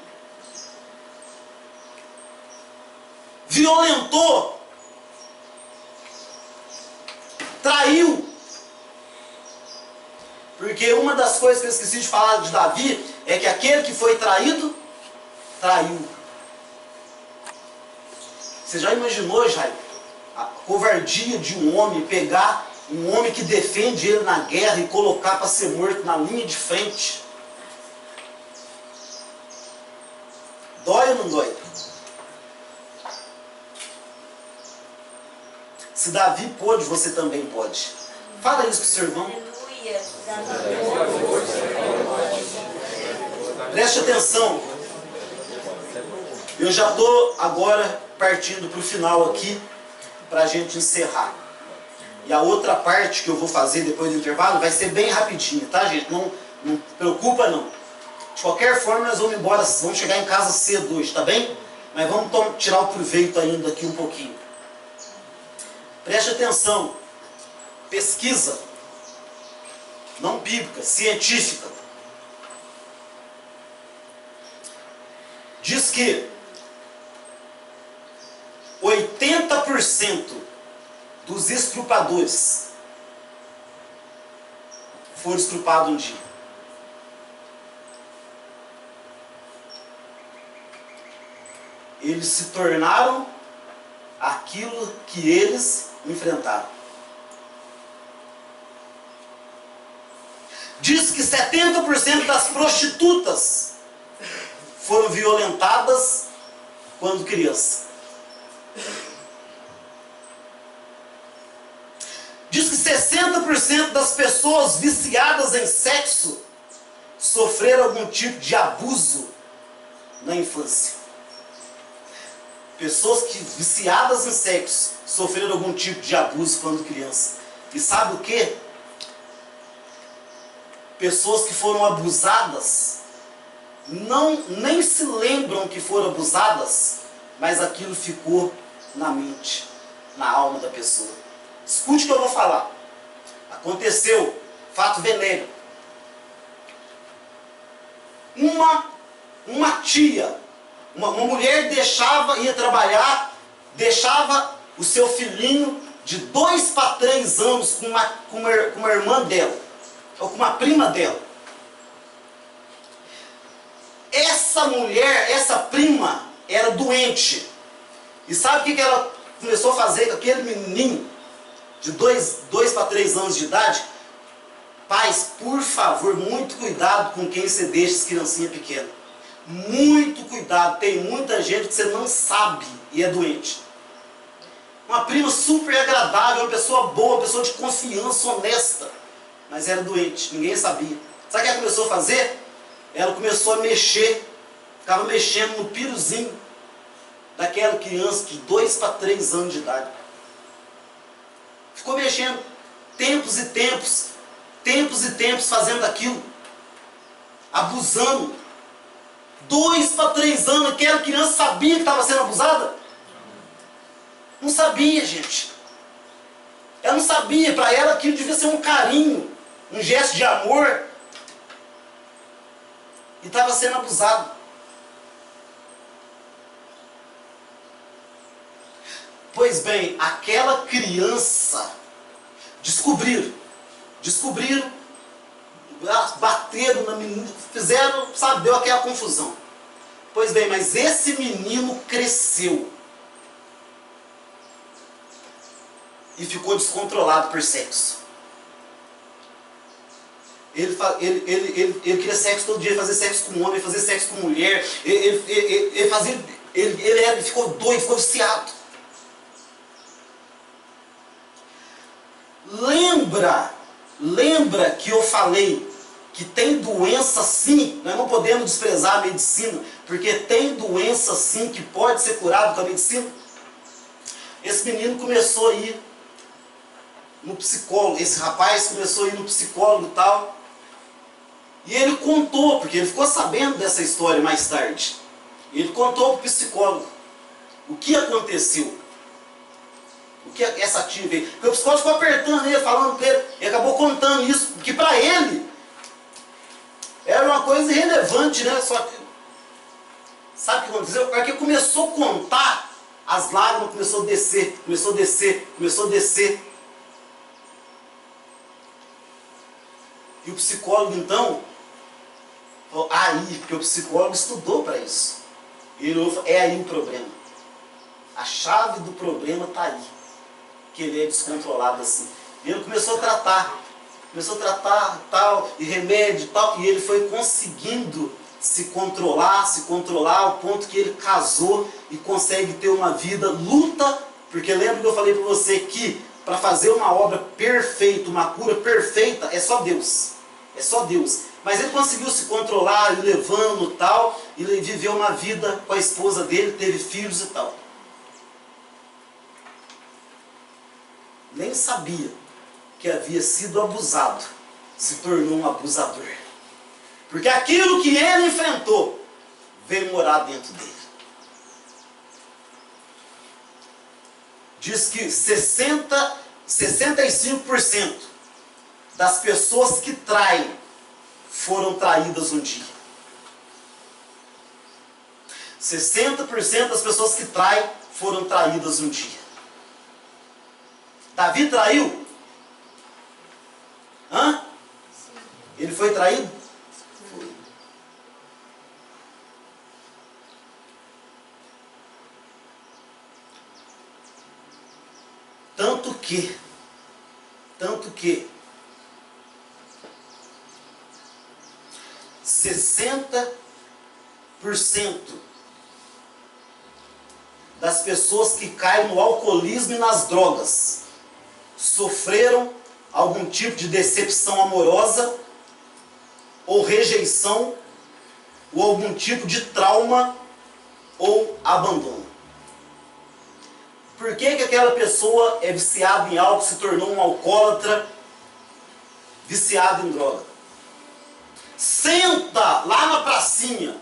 violentou, traiu. Porque uma das coisas que eu esqueci de falar de Davi é que aquele que foi traído, traiu. Você já imaginou, Jair, a covardia de um homem pegar um homem que defende ele na guerra e colocar para ser morto na linha de frente? Dói ou não dói? Se Davi pôde, você também pode. Fala isso com o seu irmão. Aleluia. Preste atenção. Eu já estou agora partindo para o final aqui, para a gente encerrar. E a outra parte que eu vou fazer depois do intervalo vai ser bem rapidinho, tá, gente? Não preocupa não. De qualquer forma, nós vamos embora, vamos chegar em casa cedo hoje, tá bem? Mas vamos tirar o proveito ainda aqui um pouquinho. Preste atenção. Pesquisa, não bíblica, científica, diz que 80% dos estrupadores foram estrupados um dia. Eles se tornaram aquilo que eles enfrentaram. Diz que 70% das prostitutas foram violentadas quando criança. Diz que 60% das pessoas viciadas em sexo sofreram algum tipo de abuso na infância. Pessoas que viciadas em sexo sofreram algum tipo de abuso quando criança. E sabe o que? Pessoas que foram abusadas nem se lembram que foram abusadas, mas aquilo ficou na mente, na alma da pessoa. Escute o que eu vou falar. Aconteceu, fato venério. Uma tia, uma mulher ia trabalhar, deixava o seu filhinho de 2 para 3 anos com uma irmã dela, ou com uma prima dela. Essa mulher, essa prima, era doente. E sabe o que ela começou a fazer com aquele menininho de 2 para 3 anos de idade? Pais, por favor, muito cuidado com quem você deixa as criancinhas pequenas. Muito cuidado, tem muita gente que você não sabe e é doente. Uma prima super agradável, uma pessoa boa, uma pessoa de confiança, honesta, mas era doente, ninguém sabia. Sabe o que ela começou a fazer? Ela começou a mexer, ficava mexendo no piruzinho daquela criança de 2 para 3 anos de idade. Ficou mexendo tempos e tempos fazendo aquilo, abusando. 2 para 3 anos, aquela criança sabia que estava sendo abusada? Não sabia, gente. Ela não sabia, para ela aquilo devia ser um carinho, um gesto de amor. E estava sendo abusado. Pois bem, aquela criança, descobriram, bateram na menina, fizeram, sabe, deu aquela confusão. Pois bem, mas esse menino cresceu e ficou descontrolado por sexo. Ele queria sexo todo dia, fazer sexo com homem, fazer sexo com mulher. Ele ficou doido, ficou viciado. Lembra que eu falei que tem doença sim, nós não podemos desprezar a medicina, porque tem doença sim que pode ser curada com a medicina? Esse menino começou a ir no psicólogo, esse rapaz começou a ir no psicólogo e tal, e ele contou, porque ele ficou sabendo dessa história mais tarde, ele contou para o psicólogo o que aconteceu. O que essa tia veio? Porque o psicólogo ficou apertando ele, falando para ele, e acabou contando isso, porque para ele era uma coisa irrelevante, né? Só que, sabe o que aconteceu? Porque começou a contar, as lágrimas começou a descer. E o psicólogo então falou, porque o psicólogo estudou para isso. E ele falou, é aí o problema. A chave do problema está aí. Que ele é descontrolado assim. E ele começou a tratar tal, e remédio e tal, e ele foi conseguindo se controlar ao ponto que ele casou e consegue ter uma vida, luta, porque lembra que eu falei para você que para fazer uma obra perfeita, uma cura perfeita, é só Deus. É só Deus. Mas ele conseguiu se controlar, e levando tal, e ele viveu uma vida com a esposa dele, teve filhos e tal. Nem sabia que havia sido abusado, se tornou um abusador. Porque aquilo que ele enfrentou veio morar dentro dele. Diz que 65% das pessoas que traem foram traídas um dia. 60% das pessoas que traem foram traídas um dia. Davi traiu? Hã? Ele foi traído? Foi. Tanto que 60% das pessoas que caem no alcoolismo e nas drogas sofreram algum tipo de decepção amorosa, ou rejeição, ou algum tipo de trauma ou abandono. Por que que aquela pessoa é viciada em álcool, se tornou um alcoólatra, viciado em droga? Senta lá na pracinha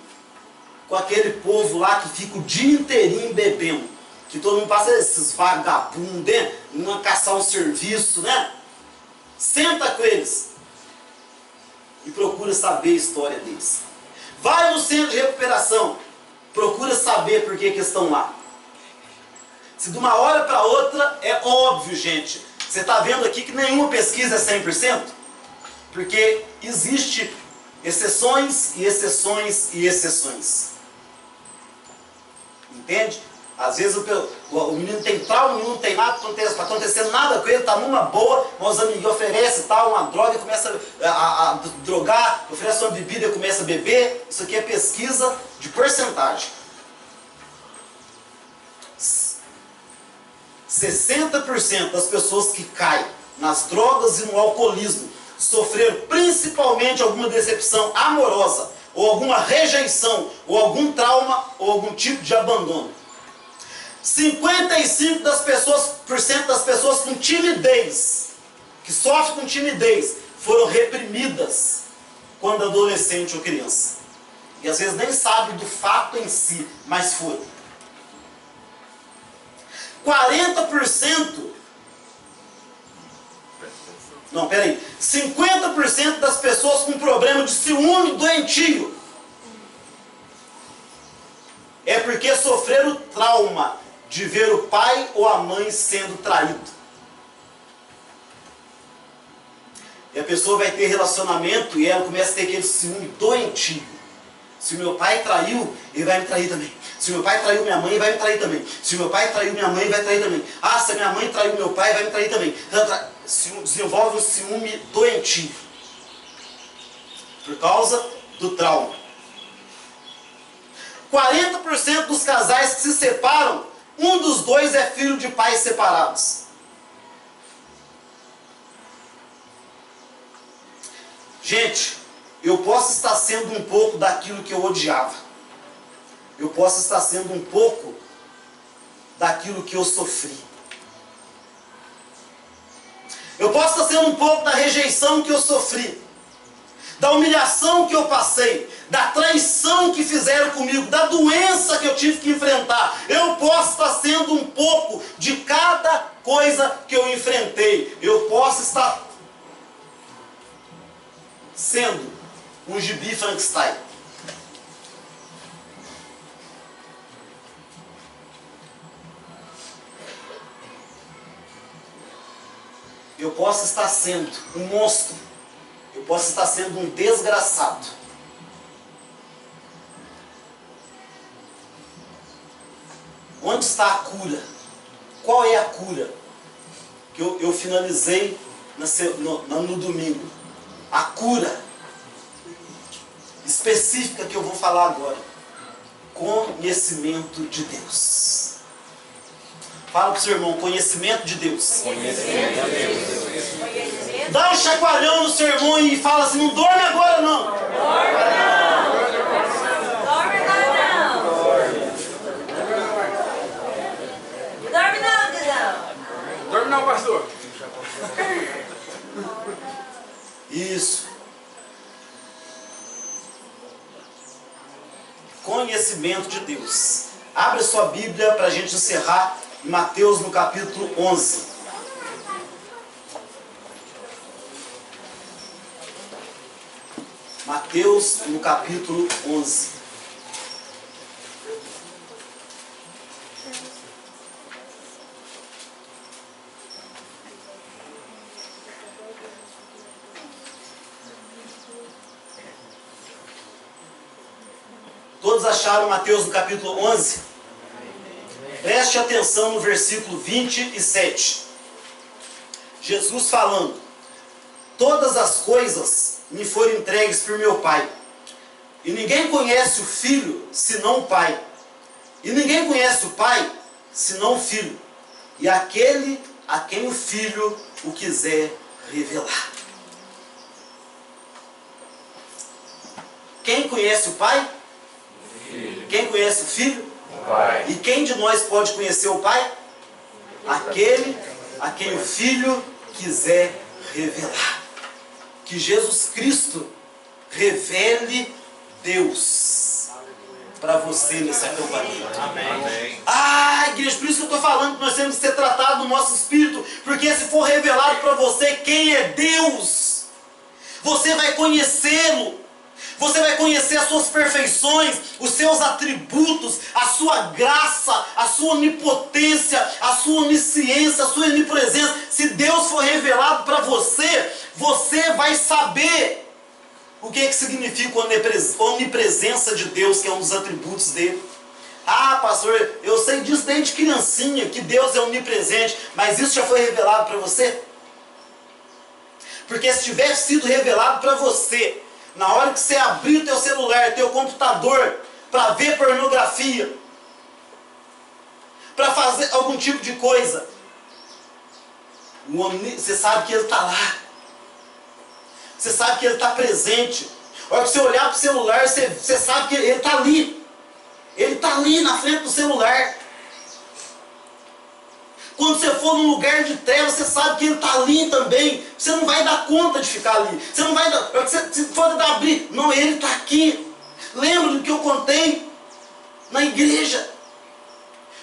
com aquele povo lá que fica o dia inteirinho bebendo, que todo mundo passa esses vagabundos, né? Não caçar um serviço, né? Senta com eles e procura saber a história deles. Vai no centro de recuperação, procura saber por que que estão lá. Se de uma hora para outra, é óbvio, gente, você está vendo aqui que nenhuma pesquisa é 100%, porque existe exceções e exceções e exceções. Entende? Às vezes o menino tem trauma, o menino não tem nada, não está acontecendo nada com ele, está numa boa, mas os amiguinhos oferecem tal, uma droga e começa a drogar, oferece uma bebida e começa a beber. Isso aqui é pesquisa de porcentagem. 60% das pessoas que caem nas drogas e no alcoolismo sofreram principalmente alguma decepção amorosa, ou alguma rejeição, ou algum trauma, ou algum tipo de abandono. 55% das pessoas com timidez, que sofrem com timidez, foram reprimidas quando adolescente ou criança. E às vezes nem sabem do fato em si, mas foram. 40%, não, peraí, 50% das pessoas com problema de ciúme doentio é porque sofreram trauma de ver o pai ou a mãe sendo traído. E a pessoa vai ter relacionamento e ela começa a ter aquele ciúme doentio. Se o meu pai traiu, ele vai me trair também. Se o meu pai traiu minha mãe, ele vai me trair também. Se o meu pai traiu minha mãe, ele vai me trair também. Ah, se a minha mãe traiu meu pai, vai me trair também. Desenvolve um ciúme doentio por causa do trauma. 40% dos casais que se separam, um dos dois é filho de pais separados. Gente, eu posso estar sendo um pouco daquilo que eu odiava. Eu posso estar sendo um pouco daquilo que eu sofri. Eu posso estar sendo um pouco da rejeição que eu sofri, da humilhação que eu passei, da traição que fizeram comigo, da doença que eu tive que enfrentar. Eu posso estar sendo um pouco de cada coisa que eu enfrentei. Eu posso estar sendo um gibi Frankenstein. Eu posso estar sendo um monstro. Eu posso estar sendo um desgraçado. Onde está a cura? Qual é a cura? Que eu finalizei no domingo. A cura específica que eu vou falar agora. Conhecimento de Deus. Fala para o seu irmão, conhecimento de Deus. Conhecimento de Deus. Dá um chacoalhão no seu irmão e fala assim, não dorme agora não. Dorme não. Dorme não. Dorme não, Dedão. Dorme não, pastor. Isso. Conhecimento de Deus. Abre sua Bíblia para a gente encerrar em Mateus no capítulo 11. Mateus no capítulo 11. Todos acharam Mateus no capítulo 11? Preste atenção no versículo 27. Jesus falando: todas as coisas me foram entregues por meu Pai. E ninguém conhece o Filho, senão o Pai. E ninguém conhece o Pai, senão o Filho, e aquele a quem o Filho o quiser revelar. Quem conhece o Pai? Quem conhece o Filho? E quem de nós pode conhecer o Pai? Aquele a quem o Filho quiser revelar. Que Jesus Cristo revele Deus para você nesse acampamento. Amém. Ah, igreja, por isso que eu estou falando que nós temos que ser tratados no nosso espírito, porque se for revelado para você quem é Deus, você vai conhecê-lo. Você vai conhecer as suas perfeições, os seus atributos, a sua graça, a sua onipotência, a sua onisciência, a sua onipresença. Se Deus for revelado para você, você vai saber o que significa a onipresença de Deus, que é um dos atributos dele. Ah, pastor, eu sei disso desde criancinha, que Deus é onipresente, mas isso já foi revelado para você? Porque se tivesse sido revelado para você, na hora que você abrir o teu celular, teu computador, para ver pornografia, para fazer algum tipo de coisa, você sabe que ele está lá. Você sabe que ele está presente. A hora que você olhar para o celular, você sabe que ele está ali. Ele está ali na frente do celular. Quando você for num lugar de trevas, você sabe que ele está ali também. Você não vai dar conta de ficar ali. Você não vai dar. Se for abrir, não, ele está aqui. Lembra do que eu contei na igreja?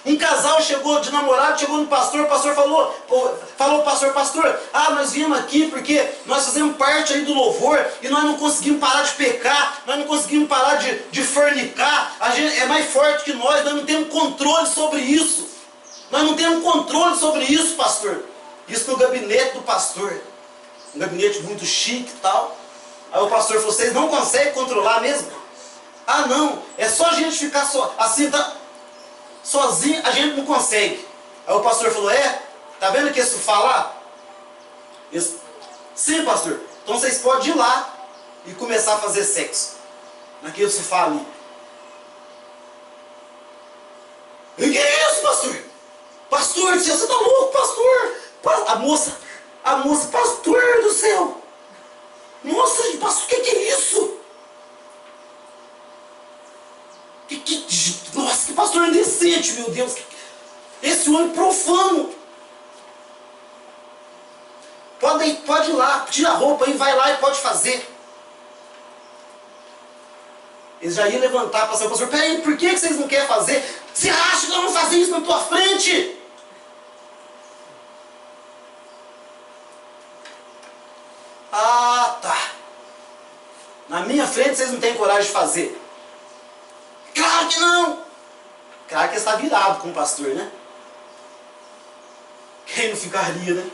Um casal chegou de namorado, chegou no pastor, o pastor falou pastor, nós viemos aqui porque nós fazemos parte aí do louvor e nós não conseguimos parar de pecar, nós não conseguimos parar de fornicar, a gente é mais forte que nós não temos controle sobre isso. Nós não temos controle sobre isso, pastor. Isso no gabinete do pastor. Um gabinete muito chique e tal. Aí o pastor falou, vocês não conseguem controlar mesmo? Ah não, é só a gente ficar assim, tá? Sozinho a gente não consegue. Aí o pastor falou, tá vendo que esse sofá lá? Sim, pastor. Então vocês podem ir lá e começar a fazer sexo naquele sofá ali. E que é isso, pastor? Pastor, você está louco, pastor? A moça, pastor do céu. Nossa, pastor, o que é isso? Nossa, que pastor indecente, meu Deus. Esse homem profano. Pode ir lá, tira a roupa e vai lá e pode fazer. Eles já iam levantar para o pastor. Peraí, por que vocês não querem fazer? Você acha que eu não vou fazer isso na tua frente? Ah, tá. Na minha frente vocês não têm coragem de fazer. Claro que não. Claro que está virado com o pastor, né? Quem não ficaria, né?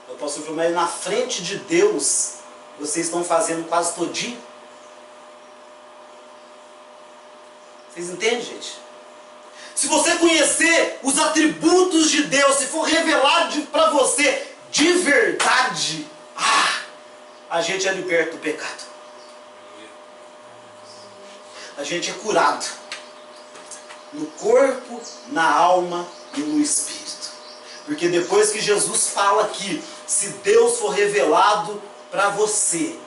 O pastor falou, mas na frente de Deus, vocês estão fazendo quase todinho. Vocês entendem, gente? Se você conhecer os atributos de Deus, se for revelado para você de verdade, a gente é liberto do pecado. A gente é curado no corpo, na alma e no espírito. Porque depois que Jesus fala aqui, se Deus for revelado para você,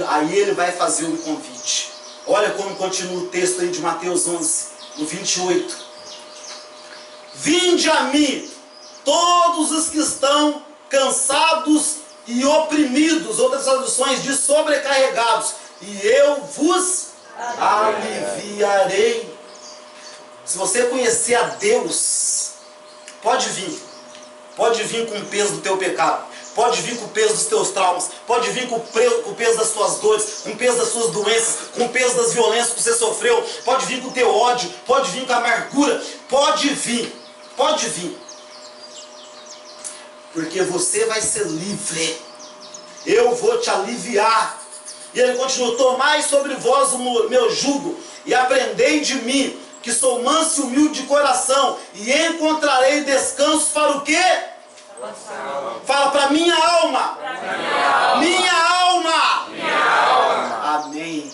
aí ele vai fazer um convite. Olha como continua o texto aí de Mateus 11, no 28. Vinde a mim, todos os que estão cansados e oprimidos, outras traduções diz sobrecarregados, e eu vos aliviarei. Se você conhecer a Deus, pode vir com o peso do teu pecado, pode vir com o peso dos teus traumas, pode vir com o peso das tuas dores, com o peso das suas doenças, com o peso das violências que você sofreu, pode vir com o teu ódio, pode vir com a amargura, pode vir, porque você vai ser livre. Eu vou te aliviar. E ele continuou, tomai sobre vós o meu jugo e aprendei de mim, que sou manso e humilde de coração, e encontrarei descanso para o quê? Fala para minha alma. Minha alma. Amém.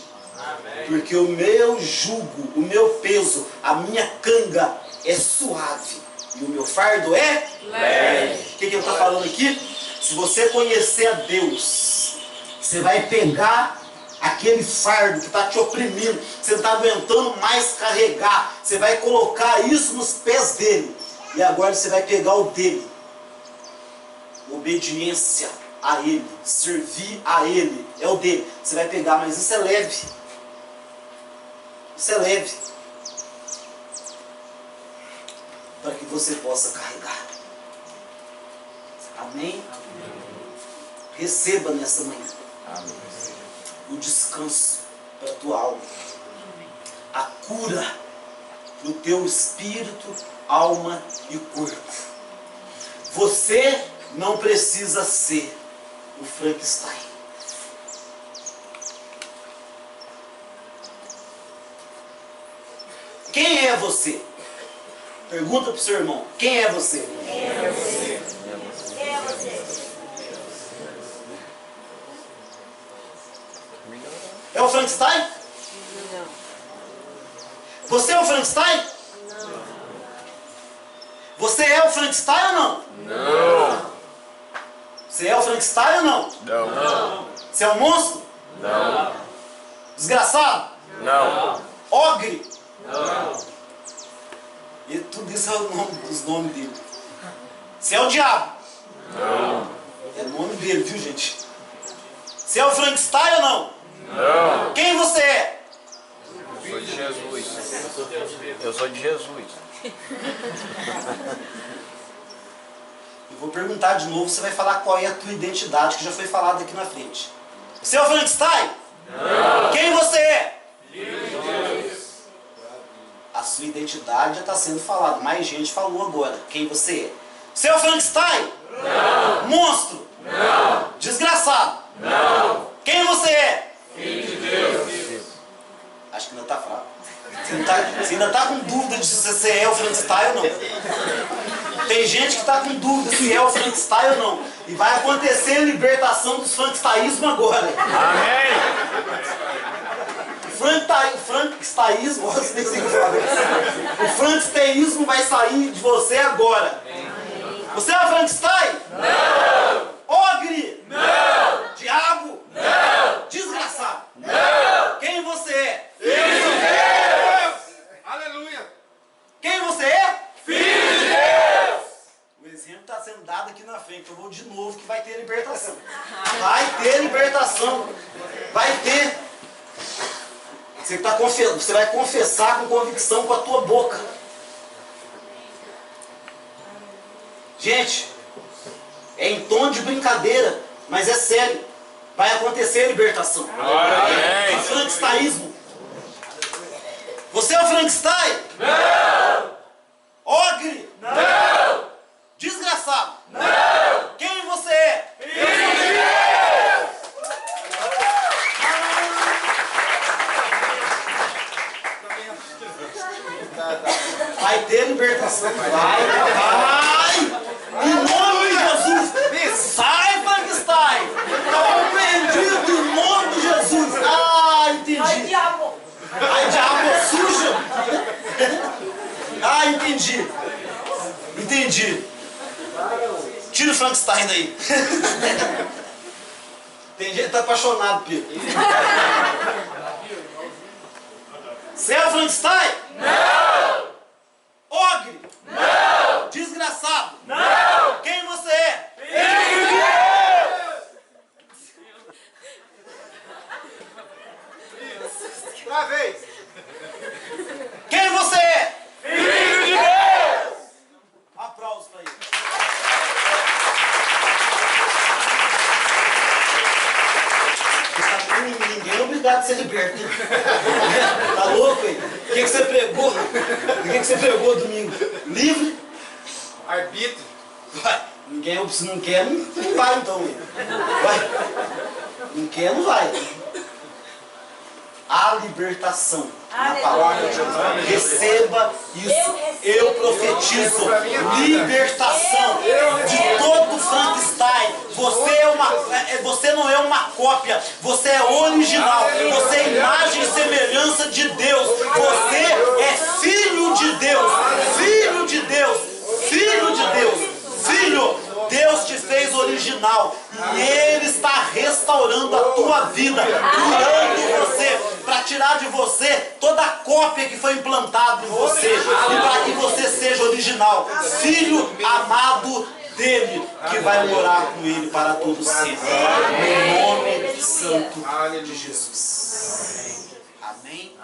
Porque porque o meu jugo, o meu peso, a minha canga é suave e o meu fardo é leve. O que ele está falando aqui? Se você conhecer a Deus, você vai pegar aquele fardo que está te oprimindo, você não está aguentando mais carregar, você vai colocar isso nos pés dele, e agora você vai pegar o dele. Obediência a ele, servir a ele, é o dele. Você vai pegar, mas isso é leve. Isso é leve. Para que você possa carregar. Amém? Receba nessa manhã o descanso para a tua alma, a cura para o teu espírito, alma e corpo. Você não precisa ser o Frankenstein. Quem é você? Pergunta para o seu irmão. Quem é você? Quem é você? Quem é você? É o Frankenstein? Não. Você é o Frankenstein? Não. Você é o Frankenstein ou não? Não. Você é o Frankenstein ou não? Não. Você é um monstro? Não. Desgraçado? Não. Ogre? Não. E tudo isso é o nome dos nomes dele. Você é o diabo? Não. É o nome dele, viu, gente? Você é o Frankenstein ou não? Não. Quem você é? Eu sou de Jesus. Eu sou de Jesus. Eu vou perguntar de novo, você vai falar qual é a tua identidade, que já foi falado aqui na frente. Você é o Frankenstein? Não. Quem você é? A sua identidade já está sendo falada. Mais gente falou agora. Quem você é? Você é o Frankenstein? Não. Monstro? Não. Desgraçado? Não. Quem você é? Filho de Deus. Acho que ainda está fraco. Você ainda está com dúvida de se você é o Frankenstein ou não. Tem gente que está com dúvida se é o Frankenstein ou não. E vai acontecer a libertação dos Frankensteinismo agora. Amém. O Frankensteinismo, nem sei o que falar. O Frankensteinismo vai sair de você agora. Você é o Frankenstein? Não! Ogre? Não! Diabo? Não! Desgraçado? Não! Quem você é? Filho de Deus! Aleluia. Quem você é? Filho de Deus! O exemplo está sendo dado aqui na frente. Eu vou de novo que vai ter libertação. Vai ter libertação. Vai ter. Você vai confessar com convicção com a tua boca. Gente, é em tom de brincadeira, mas é sério. Vai acontecer a libertação. Amém. O Frankensteinismo. Você é o Frankenstein? Não! Ogre? Não! Desgraçado? Não! Quem você é? Filho de Deus! Vai ter libertação. Vai! Em nome de Jesus! Sai, Frankenstein! Tá compreendido em nome de Jesus! Ah, entendi! Ai, diabo! Ai, diabo, suja! Ah, entendi! Entendi! Tira o Frankenstein daí! Tem gente que tá apaixonado, Pedro. Você é o Frankenstein? Não! Ogre? Não! Desgraçado? Não! Quem você é? Filho de Deus! Outra vez. Quem você é? Filho de Deus! Aplausos pra ele. Ninguém é obrigado a ser liberto. Tá louco, hein? O que você pregou? O que você pregou domingo? Livre? Arbítrio. Vai. Ninguém, se não quer, não vai então. Vai. Não quer, não vai. A libertação. Na palavra de Deus. Receba isso. Eu profetizo libertação de todo Frankenstein. Você não é uma coisa. cópia, você é original, você é imagem e semelhança de Deus, você é filho de Deus, filho de Deus, filho de Deus, filho. Deus te fez original e Ele está restaurando a tua vida, curando você, para tirar de você toda a cópia que foi implantada em você e para que você seja original, filho amado dele, que vai morar com Ele para todo sempre. No nome santo de Jesus. Amém.